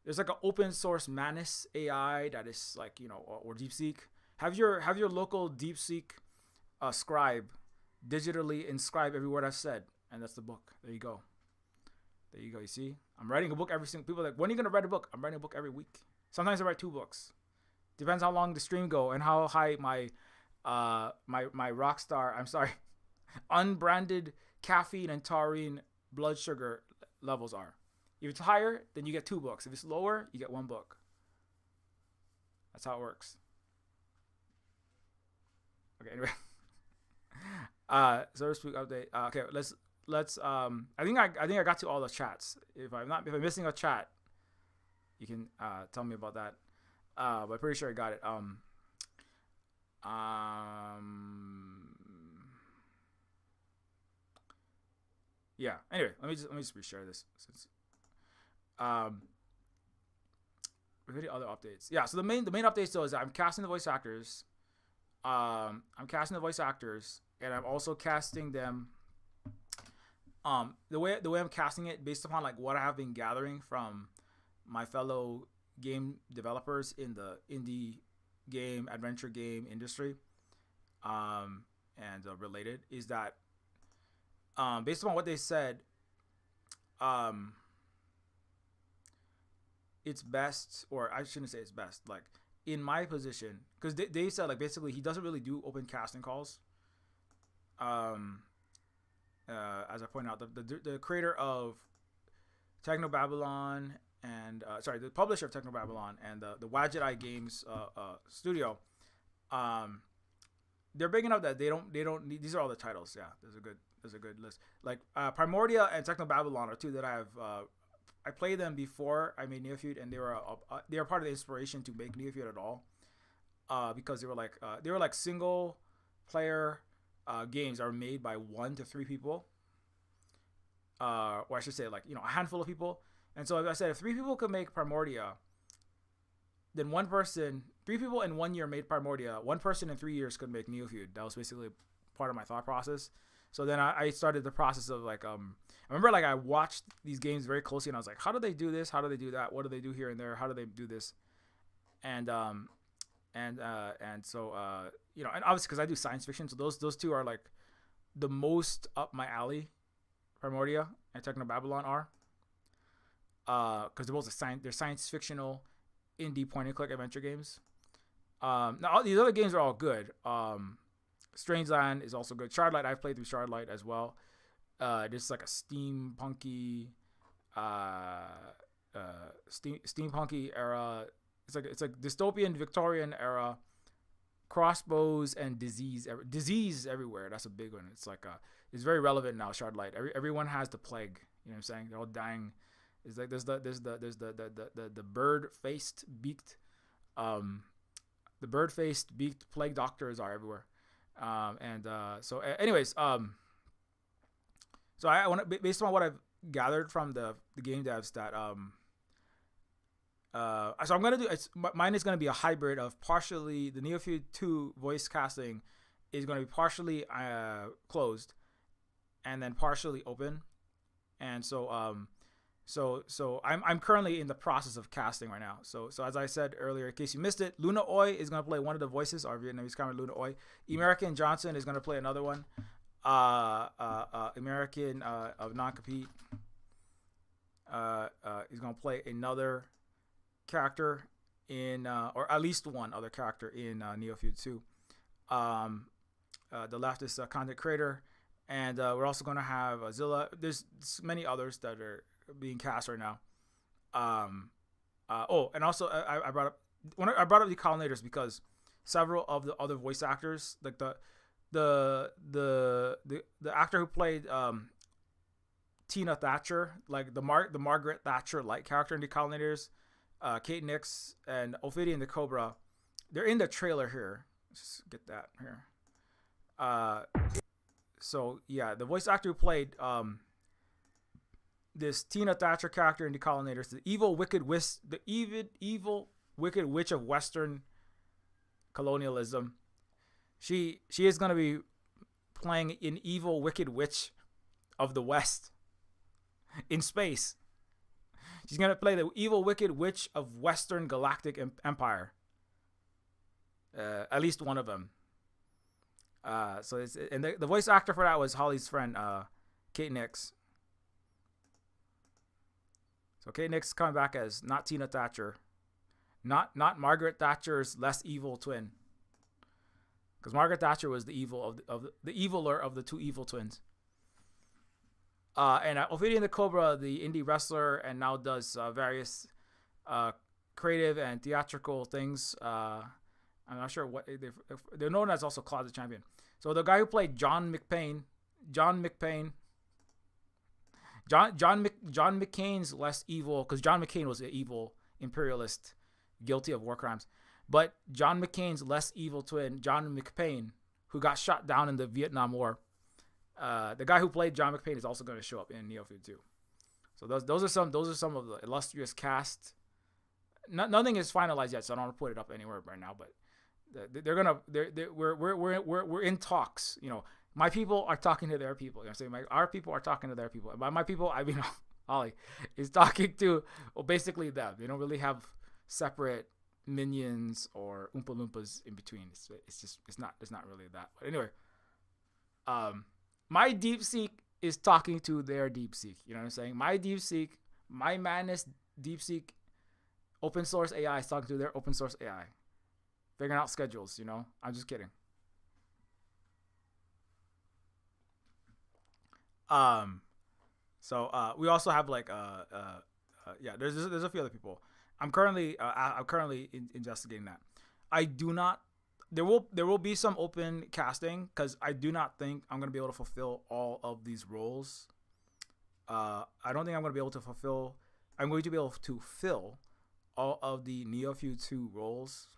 There's like an open source Manus AI that is like, you know, or DeepSeek. Have your local DeepSeek scribe digitally inscribe every word I've said, and that's the book. There you go. There you go. You see, I'm writing a book every single. People are like, when are you gonna write a book? I'm writing a book every week. Sometimes I write 2 books. Depends how long the stream go and how high my Rockstar. I'm sorry, unbranded caffeine and taurine blood sugar levels are. If it's higher, then you get 2 books. If it's lower, you get 1 book. That's how it works. Okay, anyway. So Spook update. Okay, let's I think I got to all the chats. If I'm missing a chat, you can tell me about that. But I'm pretty sure I got it. Yeah. Anyway, let me just reshare this since any other updates. Yeah. So the main update still is that I'm casting the voice actors. I'm casting the voice actors, and I'm also casting them. The way I'm casting it based upon like what I have been gathering from my fellow game developers in the indie game, adventure game industry, and related, is that based upon what they said, it's best, or I shouldn't say it's best, like in my position, because they said like basically he doesn't really do open casting calls. As I pointed out, the creator of Techno Babylon and the publisher of Techno Babylon and the Wadjet Eye Games studio, they're big enough that they don't need, these are all the titles. Yeah, there's a good list. Like Primordia and Techno Babylon are 2 that I played them before I made Neofeud, and they were part of the inspiration to make Neofeud at all, because they were like single player games are made by 1 to 3 people, or I should say, like, you know, a handful of people. And so I said, if 3 people could make Primordia, then 3 people in 1 year made Primordia. 1 person in 3 years could make Neofeud. That was basically part of my thought process. So then I started the process of like, I remember like I watched these games very closely, and I was like, how do they do this? How do they do that? What do they do here and there? How do they do this? And so you know, and obviously because I do science fiction, so those 2 are like the most up my alley. Primordia and Techno Babylon are, because they're both they're science fictional indie point and click adventure games. Now all these other games are all good. Strange Land is also good. Shardlight, I've played through Shardlight as well. It's like a steampunky steampunky era. It's like dystopian Victorian era, crossbows and disease everywhere. That's a big one. It's like it's very relevant now. Shardlight. Everyone has the plague. You know what I'm saying? They're all dying. It's like there's the bird-faced beaked plague doctors are everywhere. Anyways, so I want to, based on what I've gathered from the game devs, that so I'm gonna do mine is gonna be a hybrid of partially the Neofeud 2 voice casting is gonna be partially closed and then partially open, and so I'm currently in the process of casting right now. So as I said earlier, in case you missed it, Luna Oi is gonna play one of the voices, our Vietnamese camera Luna Oi. American Johnson is gonna play another one. American of Non-Compete is gonna play another character in or at least one other character in Neofeud 2. The leftist content creator, and we're also gonna have Zilla. There's many others that are being cast right now. And also I brought up the Colonators because several of the other voice actors, like the actor who played Tina Thatcher, like the Margaret Thatcher like character in the Colonators, Kate Nix and Ophidian the Cobra, they're in the trailer here. Let's just get that here. So yeah, the voice actor who played this Tina Thatcher character in the Colonators, the evil wicked witch of Western colonialism. She is gonna be playing an evil, wicked witch of the West in space. She's gonna play the evil, wicked witch of Western Galactic Empire. At least one of them. So it's, and the voice actor for that was Holly's friend, Kate Nix. So Kate Nix coming back as not Tina Thatcher, not Margaret Thatcher's less evil twin, because Margaret Thatcher was the evil of the eviler of the two evil twins. And Ophidian the Cobra, the indie wrestler, and now does various creative and theatrical things. I'm not sure what they're known as, also Closet Champion. So the guy who played John McCain's less evil, because John McCain was an evil imperialist, guilty of war crimes. But John McCain's less evil twin, John McCain, who got shot down in the Vietnam War, the guy who played John McCain is also going to show up in Neofeud too. So those are some of the illustrious cast. Nothing is finalized yet, so I don't want to put it up anywhere right now. But we're in talks. You know, my people are talking to their people. You know what I'm saying? Our people are talking to their people. And by my people, I mean Ollie is talking to, well, basically them. They don't really have separate minions or Oompa Loompas in between. It's not really that. But anyway, my DeepSeek is talking to their DeepSeek. You know what I'm saying? My DeepSeek, my madness DeepSeek open source AI is talking to their open source AI. Figuring out schedules, you know? I'm just kidding. So we also have like there's a few other people. I'm currently investigating that. I do not. There will be some open casting, because I do not think I'm gonna be able to fulfill all of these roles. I don't think I'm gonna be able to fulfill. I'm going to be able to fill all of the Neofeud 2 roles.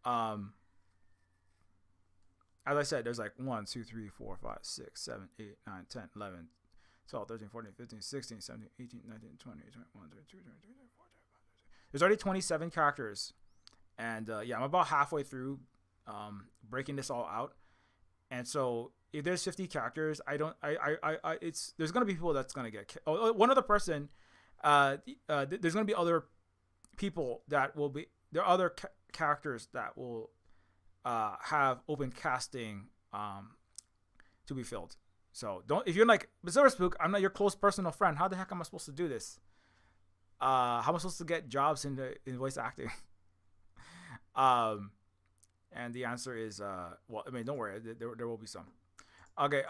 As I said, there's like 1, 2, 3, 4, 5, 6, 7, 8, 9, 10, 11, 12, 13, 14, 15, 16, 17, 18, 19, 20, 21, 22, 23, 24, 25. There's already 27 characters. And I'm about halfway through breaking this all out. And so if there's 50 characters, there's going to be people that's going to get one other person. There's going to be other people that will be, there are other characters that will have open casting to be filled. So if you're like, Silver Spook, I'm not your close personal friend, how the heck am I supposed to do this? How am I supposed to get jobs in voice acting? And the answer is, well, I mean, don't worry, there will be some. Okay.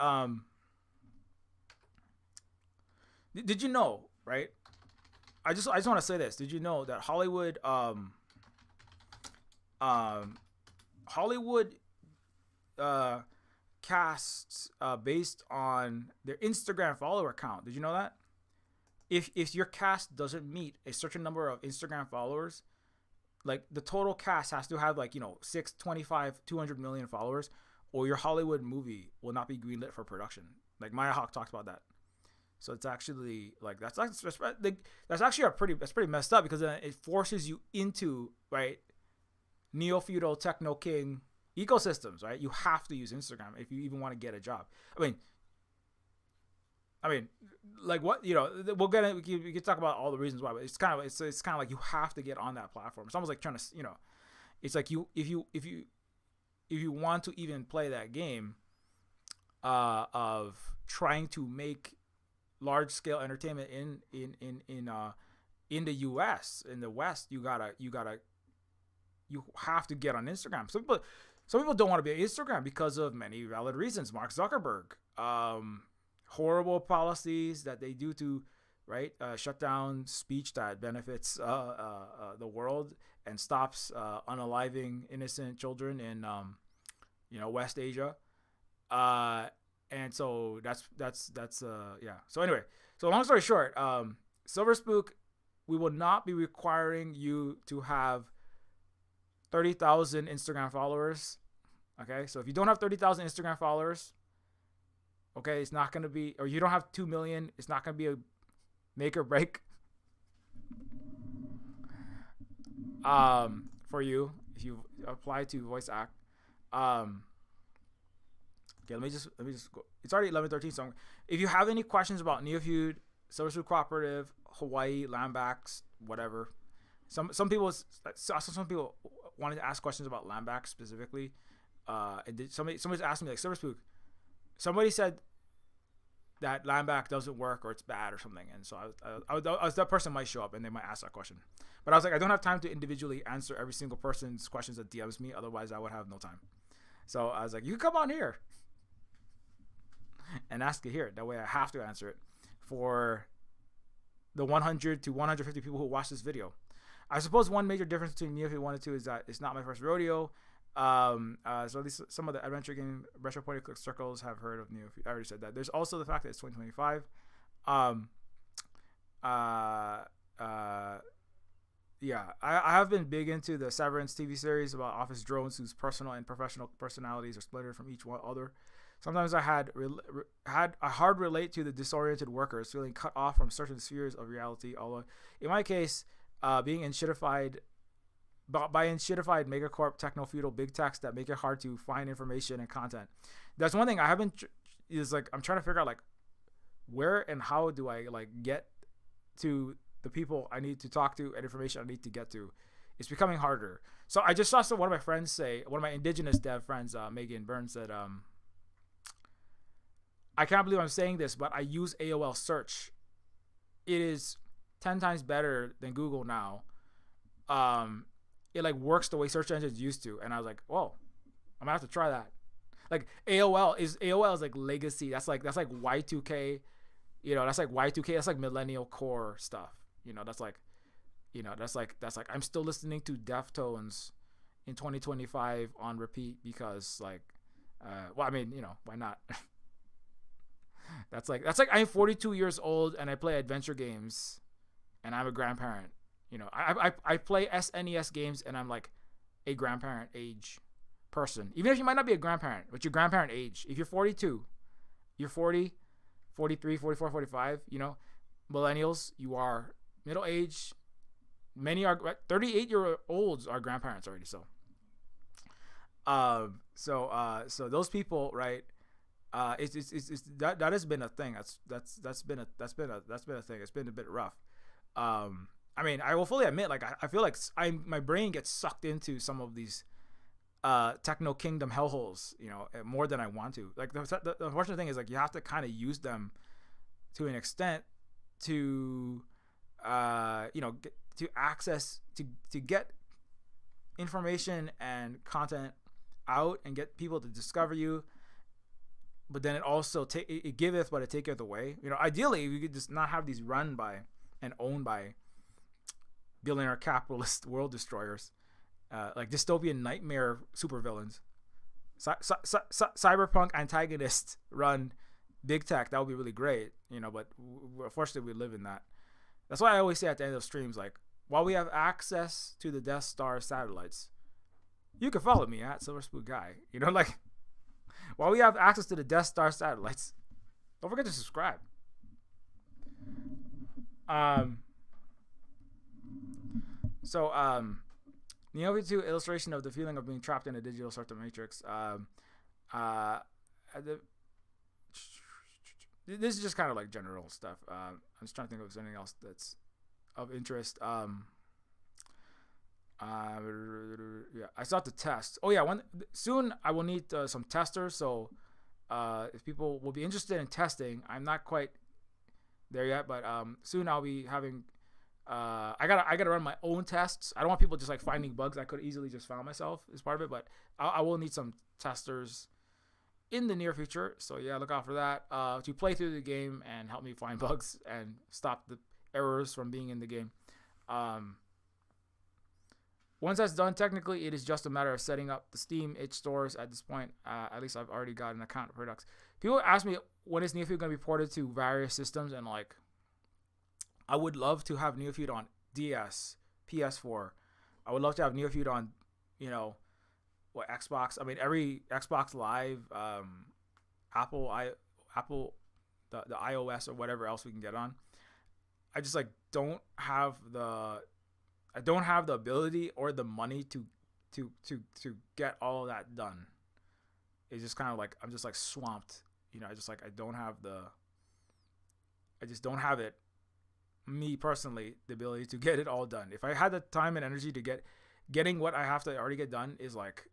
Did you know, right? I just want to say this. Did you know that Hollywood casts based on their Instagram follower count? Did you know that? If your cast doesn't meet a certain number of Instagram followers, like the total cast has to have 6, 25, 200 million followers, or your Hollywood movie will not be greenlit for production. Like Maya Hawke talks about that. So it's actually like that's actually pretty messed up, because then it forces you into, right, neo-feudal techno king ecosystems, right? You have to use Instagram if you even want to get a job. I mean, like what, we'll get we can talk about all the reasons why, but it's kind of like you have to get on that platform. It's almost like trying to, it's like if you want to even play that game of trying to make large scale entertainment in the US, in the West, you have to get on Instagram. Some people don't want to be on Instagram because of many valid reasons. Mark Zuckerberg, horrible policies that they do to, right, shut down speech that benefits the world and stops unaliving innocent children in West Asia. And so that's yeah. So anyway, so long story short, Silver Spook, we will not be requiring you to have 30,000 Instagram followers. Okay, so if you don't have 30,000 Instagram followers, okay, it's not going to be, or you don't have 2 million, it's not going to be a make or break for you if you apply to voice act. Okay, let me just go. It's already 11:13. So if you have any questions about Neofeud, Silver Spook Cooperative, Hawaii, Landbacks, whatever, some people wanted to ask questions about Landbacks specifically. And somebody's asked me like Silver Spook. Somebody said that Landback doesn't work or it's bad or something, and so I was that person might show up and they might ask that question. But I was like, I don't have time to individually answer every single person's questions that DMs me. Otherwise, I would have no time. So I was like, you can come on here and ask it here. That way I have to answer it for the 100 to 150 people who watch this video. I suppose one major difference between Neofeud 1 and 2 is that it's not my first rodeo. So at least some of the adventure game retro point and click circles have heard of Neofeud. I already said that. There's also the fact that it's 2025. Yeah, I have been big into the Severance TV series about office drones whose personal and professional personalities are splintered from each one other. Sometimes I had a hard relate to the disoriented workers feeling cut off from certain spheres of reality. Although in my case, being enshittified by enshittified megacorp techno-feudal big techs that make it hard to find information and content. That's one thing I haven't is like I'm trying to figure out like where and how do I like get to the people I need to talk to and information I need to get to. It's becoming harder. So I just saw one of my friends say, one of my indigenous dev friends, Megan Burns, said, I can't believe I'm saying this, but I use AOL search. It is 10 times better than Google now. It like works the way search engines used to. And I was like, whoa, I'm gonna have to try that. Like AOL is like legacy. That's like Y2K, that's like Y2K. That's like millennial core stuff. That's like I'm still listening to Deftones in 2025 on repeat because like, why not? That's like I'm 42 years old and I play adventure games and I'm a grandparent. I play SNES games and I'm like a grandparent age person. Even if you might not be a grandparent, but your grandparent age. If you're 42, you're 40, 43, 44, 45, millennials, you are middle age. Many are 38-year-olds are grandparents already. So those people, right? It's that has been a thing. That's been a thing. It's been a bit rough. I mean, I will fully admit, like I feel like my brain gets sucked into some of these techno kingdom hellholes, more than I want to. Like the unfortunate thing is like you have to kind of use them to an extent to get, to access to get information and content out and get people to discover you. But then it also it giveth, but it taketh away. Ideally we could just not have these run by and owned by billionaire capitalist world destroyers, like dystopian nightmare supervillains. Cyberpunk antagonists run big tech. That would be really great, but unfortunately we live in that. That's why I always say at the end of streams, like, while we have access to the Death Star satellites, you can follow me at Silver Spook Guy. Like, while we have access to the Death Star satellites, don't forget to subscribe. Neofeud 2 illustration of the feeling of being trapped in a digital sort of matrix. This is just kind of like general stuff. I'm just trying to think of anything else that's of interest. Yeah, I saw the test. Oh yeah, soon I will need some testers. So if people will be interested in testing, I'm not quite there yet, but soon I'll be having. I gotta run my own tests. I don't want people just like finding bugs I could easily just found myself as part of it, but I will need some testers in the near future. So yeah, look out for that to play through the game and help me find bugs and stop the errors from being in the game. Once that's done, technically it is just a matter of setting up the Steam itch stores at this point. At least I've already got an account for products. People ask me when is Neofeud going to be ported to various systems, and like, I would love to have Neofeud on DS, PS4. I would love to have Neofeud on, Xbox. I mean, every Xbox Live, Apple, the iOS or whatever else we can get on. I just like don't have the ability or the money to get all of that done. it's just kind of like I'm just like swamped. I just like I just don't have it. Me personally, the ability to get it all done. If I had the time and energy to getting what I have to already get done is like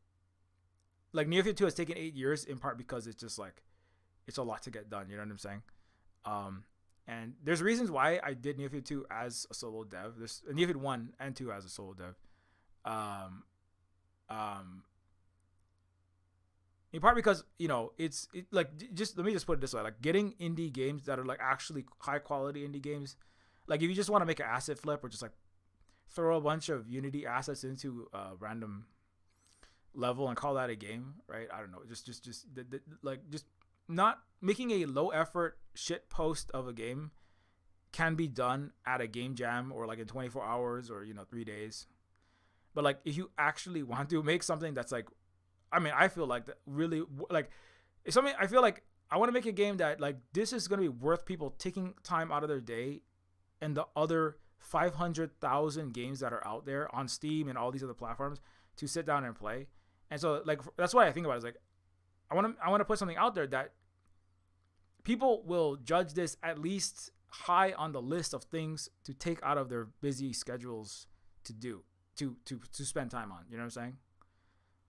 Neofeud 2 has taken 8 years in part because it's just like it's a lot to get done. You know what I'm saying? And there's reasons why I did Neofeud 2 as a solo dev. There's Neofeud 1 and 2 as a solo dev. In part because it's just let me just put it this way: like getting indie games that are like actually high quality indie games. Like if you just want to make an asset flip or just like throw a bunch of Unity assets into a random level and call that a game, right? I don't know. Just not making a low effort shit post of a game can be done at a game jam or like in 24 hours or 3 days. But like if you actually want to make something that's like, I feel like that really like it's something. I feel like I want to make a game that like this is going to be worth people taking time out of their day and the other 500,000 games that are out there on Steam and all these other platforms to sit down and play. And so like that's what I think about it, is like I want to put something out there that people will judge this at least high on the list of things to take out of their busy schedules to do to spend time on. You know what I'm saying?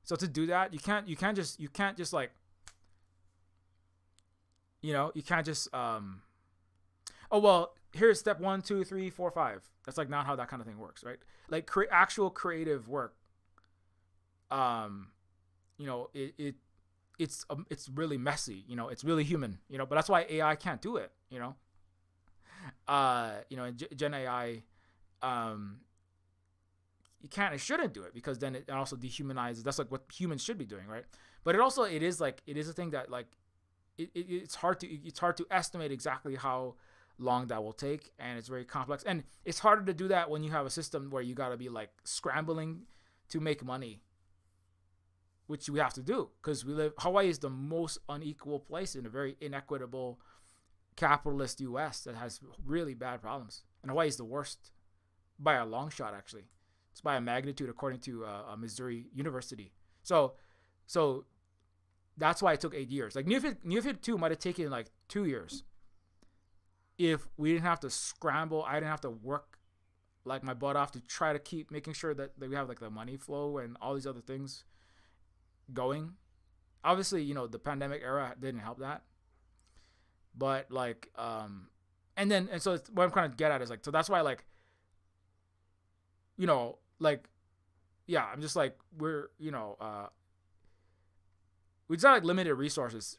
So to do that, you can't just like you can't just oh well, here's step 1, 2, 3, 4, 5. That's like not how that kind of thing works, right? Like actual creative work. It's really messy, it's really human, but that's why AI can't do it, and Gen AI, you can't and shouldn't do it because then it also dehumanizes. That's like what humans should be doing, right? But it is a thing that like it's hard to estimate exactly how long that will take, and it's very complex, and it's harder to do that when you have a system where you got to be like scrambling to make money, which we have to do because Hawaii is the most unequal place in a very inequitable capitalist US that has really bad problems, and Hawaii is the worst by a long shot. Actually, it's by a magnitude according to a Missouri university. So that's why it took 8 years. Like Neofeud 2 might have taken like 2 years if we didn't have to scramble. I didn't have to work like my butt off to try to keep making sure that we have like the money flow and all these other things going. Obviously, the pandemic era didn't help that. But like, and so what I'm trying to get at is like, so that's why like, yeah, I'm just like, we just have like limited resources.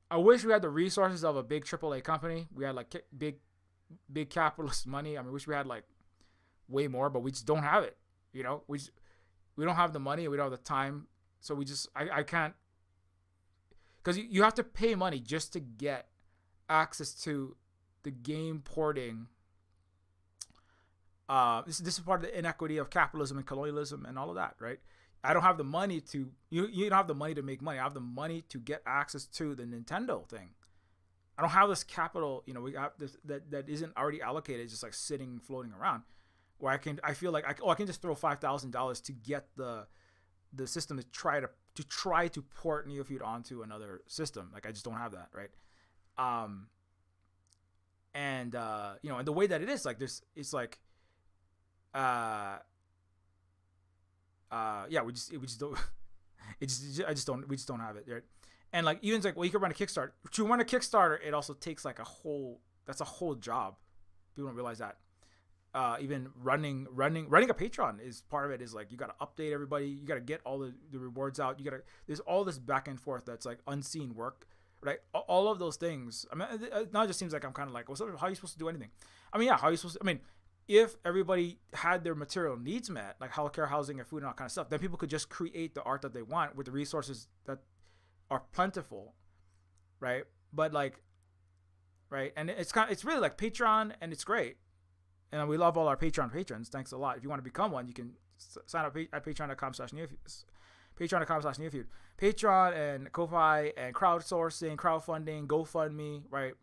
I wish we had the resources of a big AAA company. We had like big capitalist money. We wish we had like way more, but we just don't have it. We don't have the money. We don't have the time. So I can't, because you have to pay money just to get access to the game porting. This is part of the inequity of capitalism and colonialism and all of that, right? I don't have the money to, you don't have the money to make money. I have the money to get access to the Nintendo thing. I don't have this capital, we have this that isn't already allocated, just like sitting, floating around, where I feel like I can just throw $5,000 to get the system to try to port Neofeud onto another system. Like I just don't have that, right? And the way that it is, like it's like, we just don't. We just don't have it, right? And like even like, well, you could run a Kickstarter. To run a Kickstarter, it also takes like that's a whole job. People don't realize that. Even running a Patreon is part of it. Is like you got to update everybody. You got to get all the rewards out. There's all this back and forth that's like unseen work, right? All of those things. Now it just seems like I'm kind of like, well, so how are you supposed to do anything? How are you supposed to? If everybody had their material needs met, like healthcare, housing, and food and all kind of stuff, then people could just create the art that they want with the resources that are plentiful, right? But like, right, and it's really like Patreon, and it's great, and we love all our Patreon patrons. Thanks a lot. If you want to become one, you can sign up at patreon.com/Neofeud. Patreon.com/Neofeud. Patreon and Ko-Fi and crowdsourcing, crowdfunding, GoFundMe, right?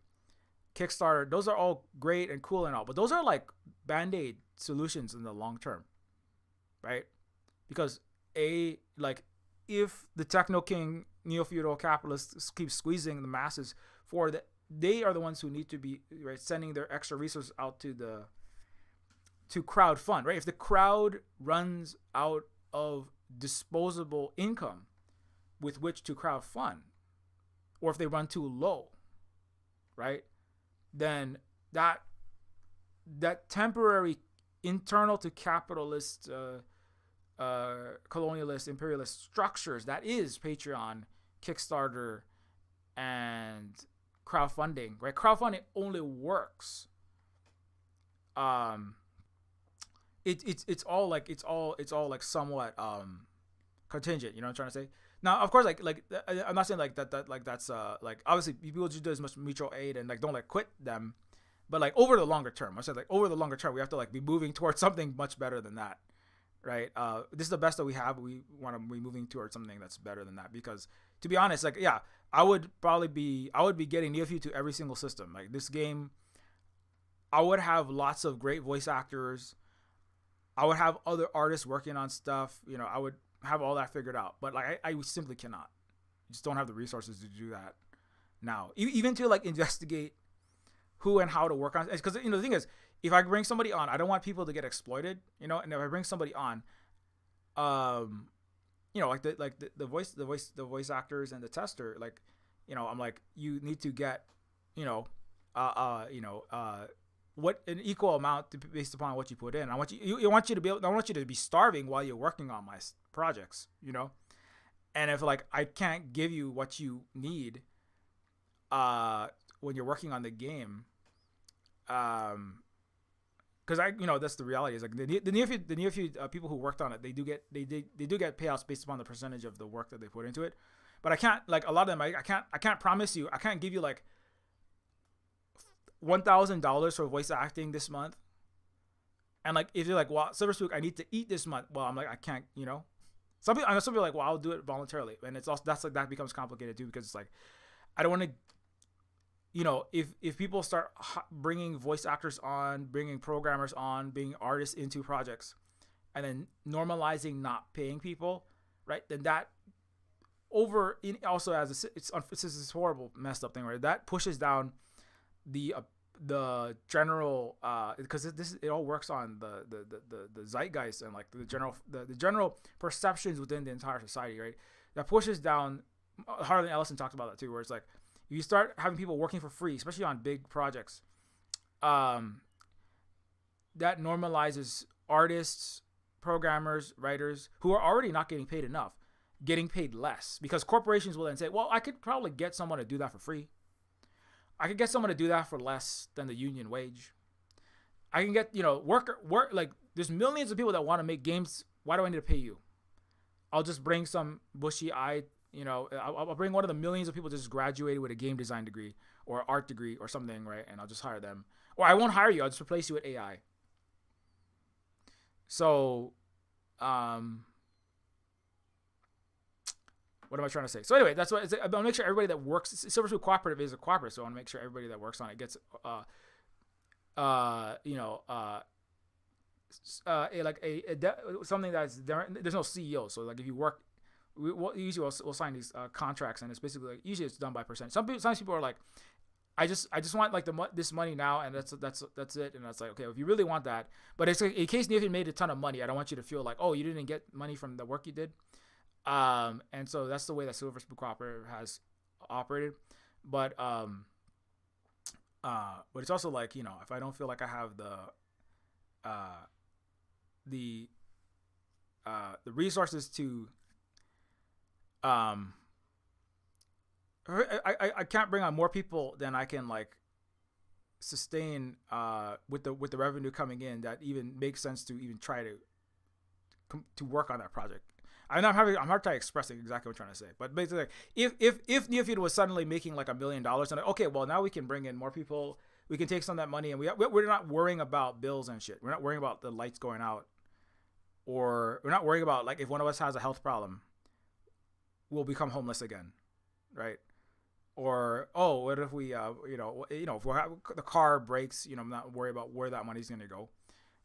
Kickstarter, those are all great and cool and all, but those are like band-aid solutions in the long term, right? Because if the Techno King neo-feudal capitalists keep squeezing the masses for that. They are the ones who need to be right sending their extra resources out to crowd fund, right? If the crowd runs out of disposable income with which to crowd fund, or if they run too low, right, then that temporary internal to capitalist, colonialist, imperialist structures that is Patreon, Kickstarter, and crowdfunding, right? Crowdfunding only works. It's all like somewhat contingent. You know what I'm trying to say? Now, of course, like I'm not saying like that's like obviously people should do as much mutual aid and like don't like quit them, but like over the longer term, I said like over the longer term, we have to like be moving towards something much better than that, right? This is the best that we have. We want to be moving towards something that's better than that because to be honest, like yeah, I would be getting Neofeud to every single system. Like this game, I would have lots of great voice actors. I would have other artists working on stuff. You know, I would have all that figured out. But like, I simply cannot. Just don't have the resources to do that now. Even to like investigate who and how to work on it. Because you know the thing is, if I bring somebody on, I don't want people to get exploited. You know, and if I bring somebody on, you know, like the voice actors and the tester, like, you know, I'm like, you need to get, what an equal amount based upon what you put in. I want you to be starving while you're working on my projects, you know? And if like, I can't give you what you need, when you're working on the game, cause that's the reality is like the Neofeud people who worked on it, they do get payouts based upon the percentage of the work that they put into it. But I can't, like a lot of them, I can't promise you, I can't give you like $1,000 for voice acting this month. And like, if you're like, well, Silver Spook, I need to eat this month. Well, I'm like, I can't, you know, some people are like, well, I'll do it voluntarily. And it's also, that becomes complicated too, because it's like, I don't want to, you know, if people start bringing voice actors on, bringing programmers on, bringing artists into projects, and then normalizing not paying people, right? Then that also has it's this horrible messed up thing, right? That pushes down the general, because it all works on the zeitgeist and like the general perceptions within the entire society, right? That pushes down. Harlan Ellison talked about that too, where it's like, you start having people working for free, especially on big projects, that normalizes artists, programmers, writers who are already not getting paid enough, getting paid less, because corporations will then say, well, I could probably get someone to do that for free. I could get someone to do that for less than the union wage. I can get, work, like there's millions of people that want to make games. Why do I need to pay you? I'll just bring some bushy-eyed, I'll bring one of the millions of people just graduated with a game design degree or art degree or something, right? And I'll just hire them. Or I won't hire you. I'll just replace you with AI. So, what am I trying to say? So anyway, that's what I want to make sure everybody that works, Silver Spook Cooperative is a cooperative. So I want to make sure everybody that works on it gets, something that's there. There's no CEO. So like if you work, usually we'll sign these contracts, and it's basically like, usually it's done by percent. Sometimes people are like, I just want like this money now, and that's it. And that's like, okay, if you really want that, but it's like, in case Neofeud made a ton of money, I don't want you to feel like, oh, you didn't get money from the work you did. And so that's the way that Silver Spook Cooperative has operated. But it's also like, if I don't feel like I have the resources to, I can't bring on more people than I can like sustain with the revenue coming in that even makes sense to even try to work on that project. I'm hard to express exactly what I'm trying to say, but basically, if Neofeud was suddenly making like $1 million, and like, okay, well now we can bring in more people, we can take some of that money, and we're not worrying about bills and shit. We're not worrying about the lights going out, or we're not worrying about like if one of us has a health problem, we'll become homeless again, right? Or what if we if the car breaks, I'm not worried about where that money's gonna go.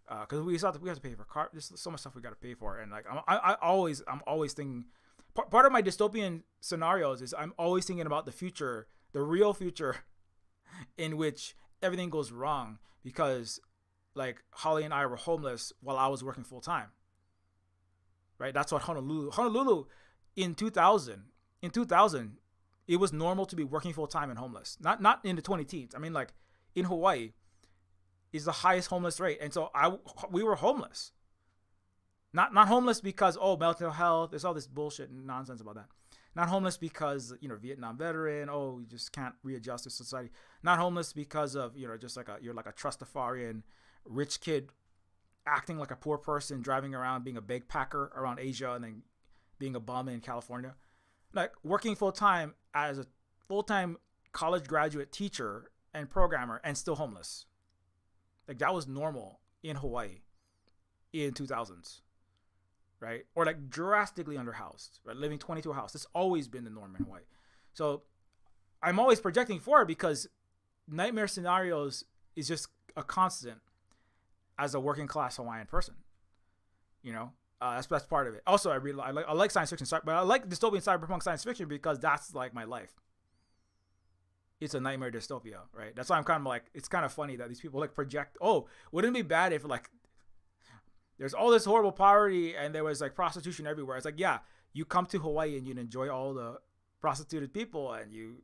Because we have to pay for car. There's so much stuff we got to pay for, and like I'm always thinking part of my dystopian scenarios is I'm always thinking about the future, the real future, in which everything goes wrong because like Holly and I were homeless while I was working full time. Right? That's what Honolulu in 2000, it was normal to be working full time and homeless. Not in the 20 teens. I mean, like in Hawaii is the highest homeless rate. And so we were homeless. Not homeless because, mental health, there's all this bullshit and nonsense about that. Not homeless because, Vietnam veteran, you just can't readjust to society. Not homeless because of, just like you're like a trustafarian rich kid acting like a poor person, driving around, being a backpacker around Asia and then being a bum in California. Like working full time as a full-time college graduate teacher and programmer and still homeless. Like that was normal in Hawaii in 2000s. Right? Or like drastically underhoused, right? Living 22 a house. That's always been the norm in Hawaii. So I'm always projecting forward because nightmare scenarios is just a constant as a working class Hawaiian person. That's part of it. Also, I like science fiction, but I like dystopian cyberpunk science fiction because that's like my life. It's a nightmare dystopia, right? That's why I'm kind of like, it's kind of funny that these people like project, wouldn't it be bad if like there's all this horrible poverty and there was like prostitution everywhere. It's like, yeah, you come to Hawaii and you'd enjoy all the prostituted people and you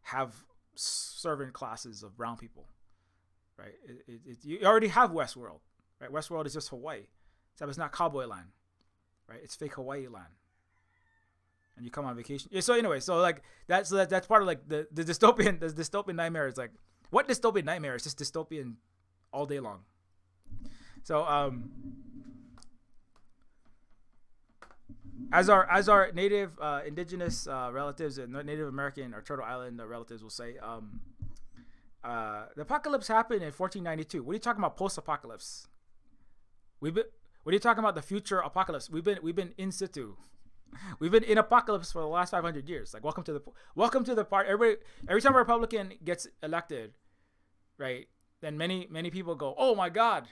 have servant classes of brown people, right? You already have Westworld, right? Westworld is just Hawaii. Except it's not cowboy land, right? It's fake Hawaii land. And you come on vacation. Yeah, so anyway, that's part of like the dystopian nightmare is like, what dystopian nightmare? It's just dystopian all day long. So as our native indigenous relatives and Native American or Turtle Island relatives will say, the apocalypse happened in 1492. What are you talking about post-apocalypse? What are you talking about the future apocalypse? We've been in situ. We've been in apocalypse for the last 500 years. Like welcome to the part. Every time a Republican gets elected, right? Then many people go, "Oh my God,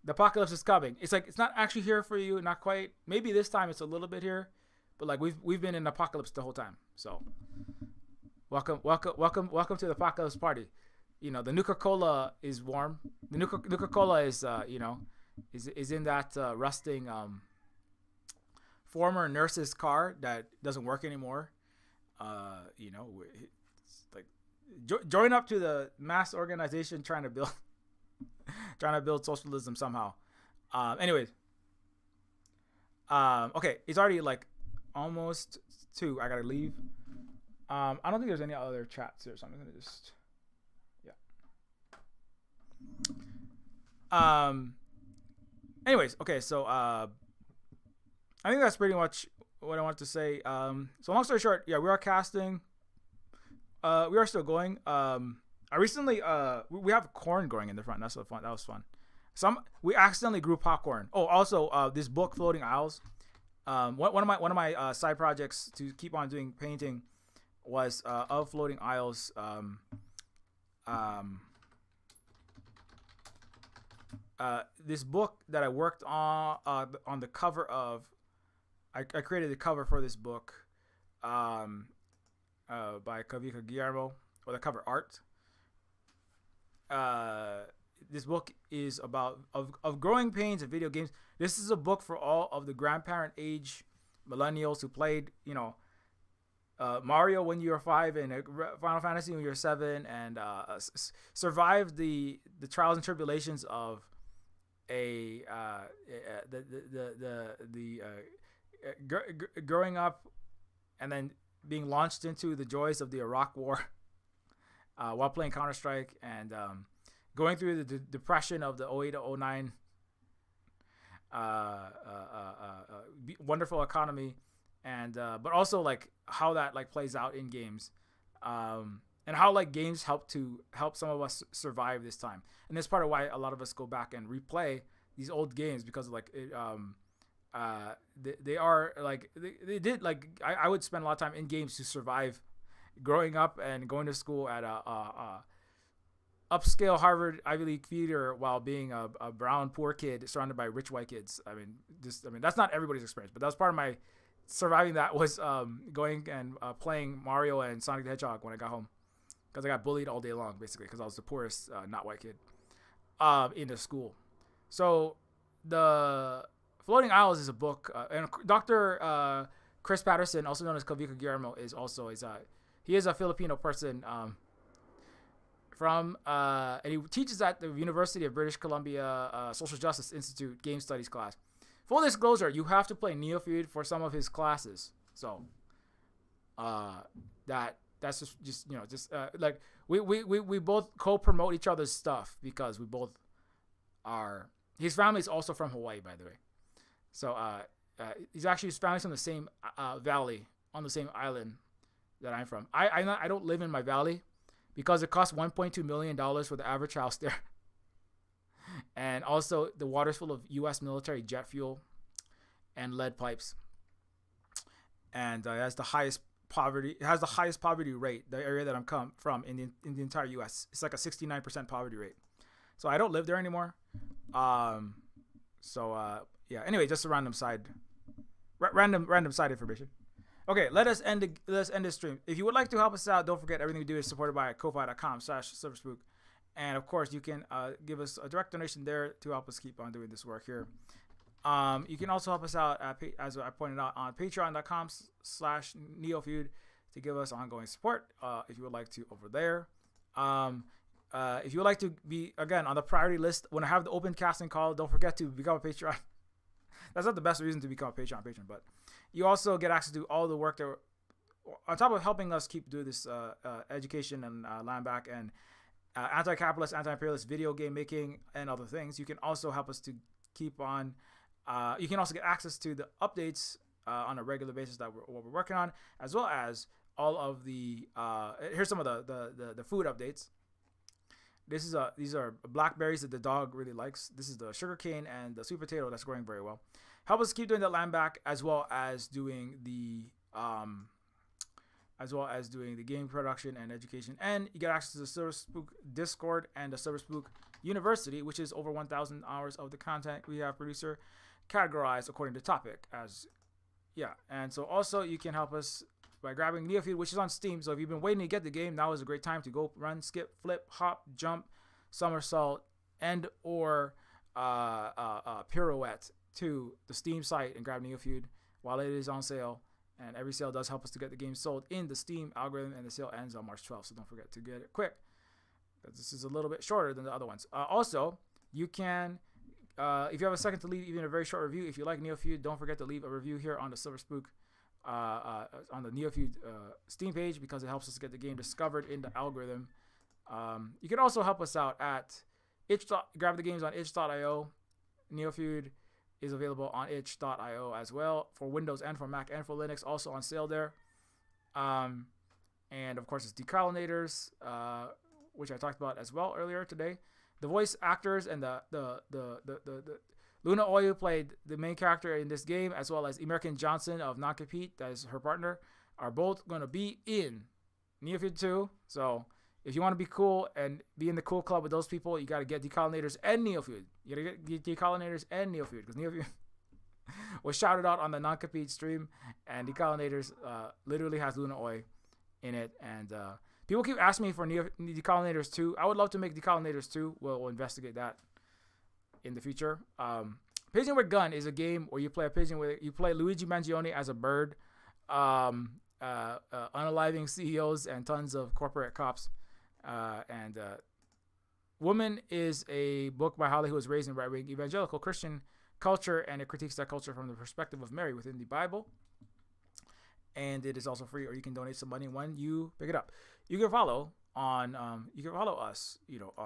the apocalypse is coming." It's like it's not actually here for you, not quite. Maybe this time it's a little bit here, but like we've been in apocalypse the whole time. So welcome to the apocalypse party. The Nuka-Cola is warm. The Nuka-Cola is is in that rusting former nurse's car that doesn't work anymore. It's like join up to the mass organization trying to build socialism somehow. Anyways, okay, it's already like almost 2. I gotta leave. I don't think there's any other chats here, so I'm gonna just Anyways, okay, so I think that's pretty much what I want to say. So long story short, yeah, we are casting. We are still going. I recently we have corn growing in the front. That's so fun. That was fun. We accidentally grew popcorn. Oh, also this book, Floating Isles. One of my side projects to keep on doing painting was of Floating Isles. This book that I worked on the cover of. I created the cover for this book by Kavika Guillermo, or the cover art. This book is about of growing pains of video games. This is a book for all of the grandparent age millennials who played, Mario when you were 5 and Final Fantasy when you were 7, and survived the trials and tribulations of growing up and then being launched into the joys of the Iraq War while playing Counter-Strike, and going through the depression of the 08 to 09 wonderful economy, and but also like how that like plays out in games, and how like games help some of us survive this time. And that's part of why a lot of us go back and replay these old games, because like they are like they did like I would spend a lot of time in games to survive growing up and going to school at a upscale Harvard Ivy League theater while being a brown poor kid surrounded by rich white kids. I mean that's not everybody's experience, but that was part of my surviving that was going and playing Mario and Sonic the Hedgehog when I got home, because I got bullied all day long basically because I was the poorest not white kid in the school. So the Floating Isles is a book, and Dr. Chris Patterson, also known as Kavika Guillermo, is also he is a Filipino person from and he teaches at the University of British Columbia Social Justice Institute Game Studies class. Full disclosure, you have to play Neofeud for some of his classes. So that's just like we both co-promote each other's stuff because we both are. His family is also from Hawaii, by the way. So his family's from the same valley on the same island that I'm from. I don't live in my valley because it costs $1.2 million for the average house there. And also the water's full of U.S. military jet fuel and lead pipes. And it has the highest poverty. It has the highest poverty rate. The area that I'm from in the entire U.S. It's like a 69% poverty rate. So I don't live there anymore. Yeah. Anyway, just a random side information. Okay, let us end this stream. If you would like to help us out, don't forget everything we do is supported by ko-fi.com/cyberspook. And of course, you can give us a direct donation there to help us keep on doing this work here. You can also help us out, as I pointed out, on patreon.com/neofeud to give us ongoing support if you would like to over there. If you would like to be, again, on the priority list, when I have the open casting call, don't forget to become a Patreon. That's not the best reason to become a patron, but you also get access to all the work that, on top of helping us keep doing this education and land back and anti-capitalist, anti-imperialist video game making and other things. You can also help us to keep on. You can also get access to the updates on a regular basis that we're working on, as well as all of the. Here's some of the food updates. These are blackberries that the dog really likes. This is the sugarcane and the sweet potato that's growing very well. Help us keep doing the land back, as well as doing the game production and education. And you get access to the CyberSpook Discord and the CyberSpook University, which is over 1,000 hours of the content we have producer categorized according to topic. And so also you can help us by grabbing Neofeud, which is on Steam. So if you've been waiting to get the game, now is a great time to go run, skip, flip, hop, jump, somersault, and or pirouette to the Steam site and grab Neofeud while it is on sale. And every sale does help us to get the game sold in the Steam algorithm, and the sale ends on March 12th. So don't forget to get it quick, because this is a little bit shorter than the other ones. Also, you can, if you have a second to leave even a very short review, if you like Neofeud, don't forget to leave a review here on the CyberSpook on the Neofeud Steam page, because it helps us get the game discovered in the algorithm. You can also help us out at grab the games on itch.io. Neofeud is available on itch.io as well for Windows and for Mac and for Linux, also on sale there. And of course, it's Decolonators, which I talked about as well earlier today. The voice actors and the Luna Oyu played the main character in this game, as well as American Johnson of Non-Compete, that is her partner, are both going to be in Neofeud 2. So if you want to be cool and be in the cool club with those people, you got to get Decolonators and Neofeud. You got to get Decolonators and Neofeud, because Neofeud was shouted out on the Non-Compete stream, and Decolonators literally has Luna Oyu in it. And people keep asking me for Decolonators 2. I would love to make Decolonators 2. We'll investigate that in the future. Pigeon with Gun is a game where you play Luigi Mangione as a bird, unaliving CEOs and tons of corporate cops. And Woman is a book by Holly, who was raised in right-wing evangelical Christian culture, and it critiques that culture from the perspective of Mary within the Bible. And it is also free, or you can donate some money when you pick it up. You can follow us,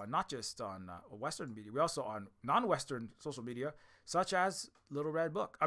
not just on Western media, we also on non-Western social media, such as Little Red Book.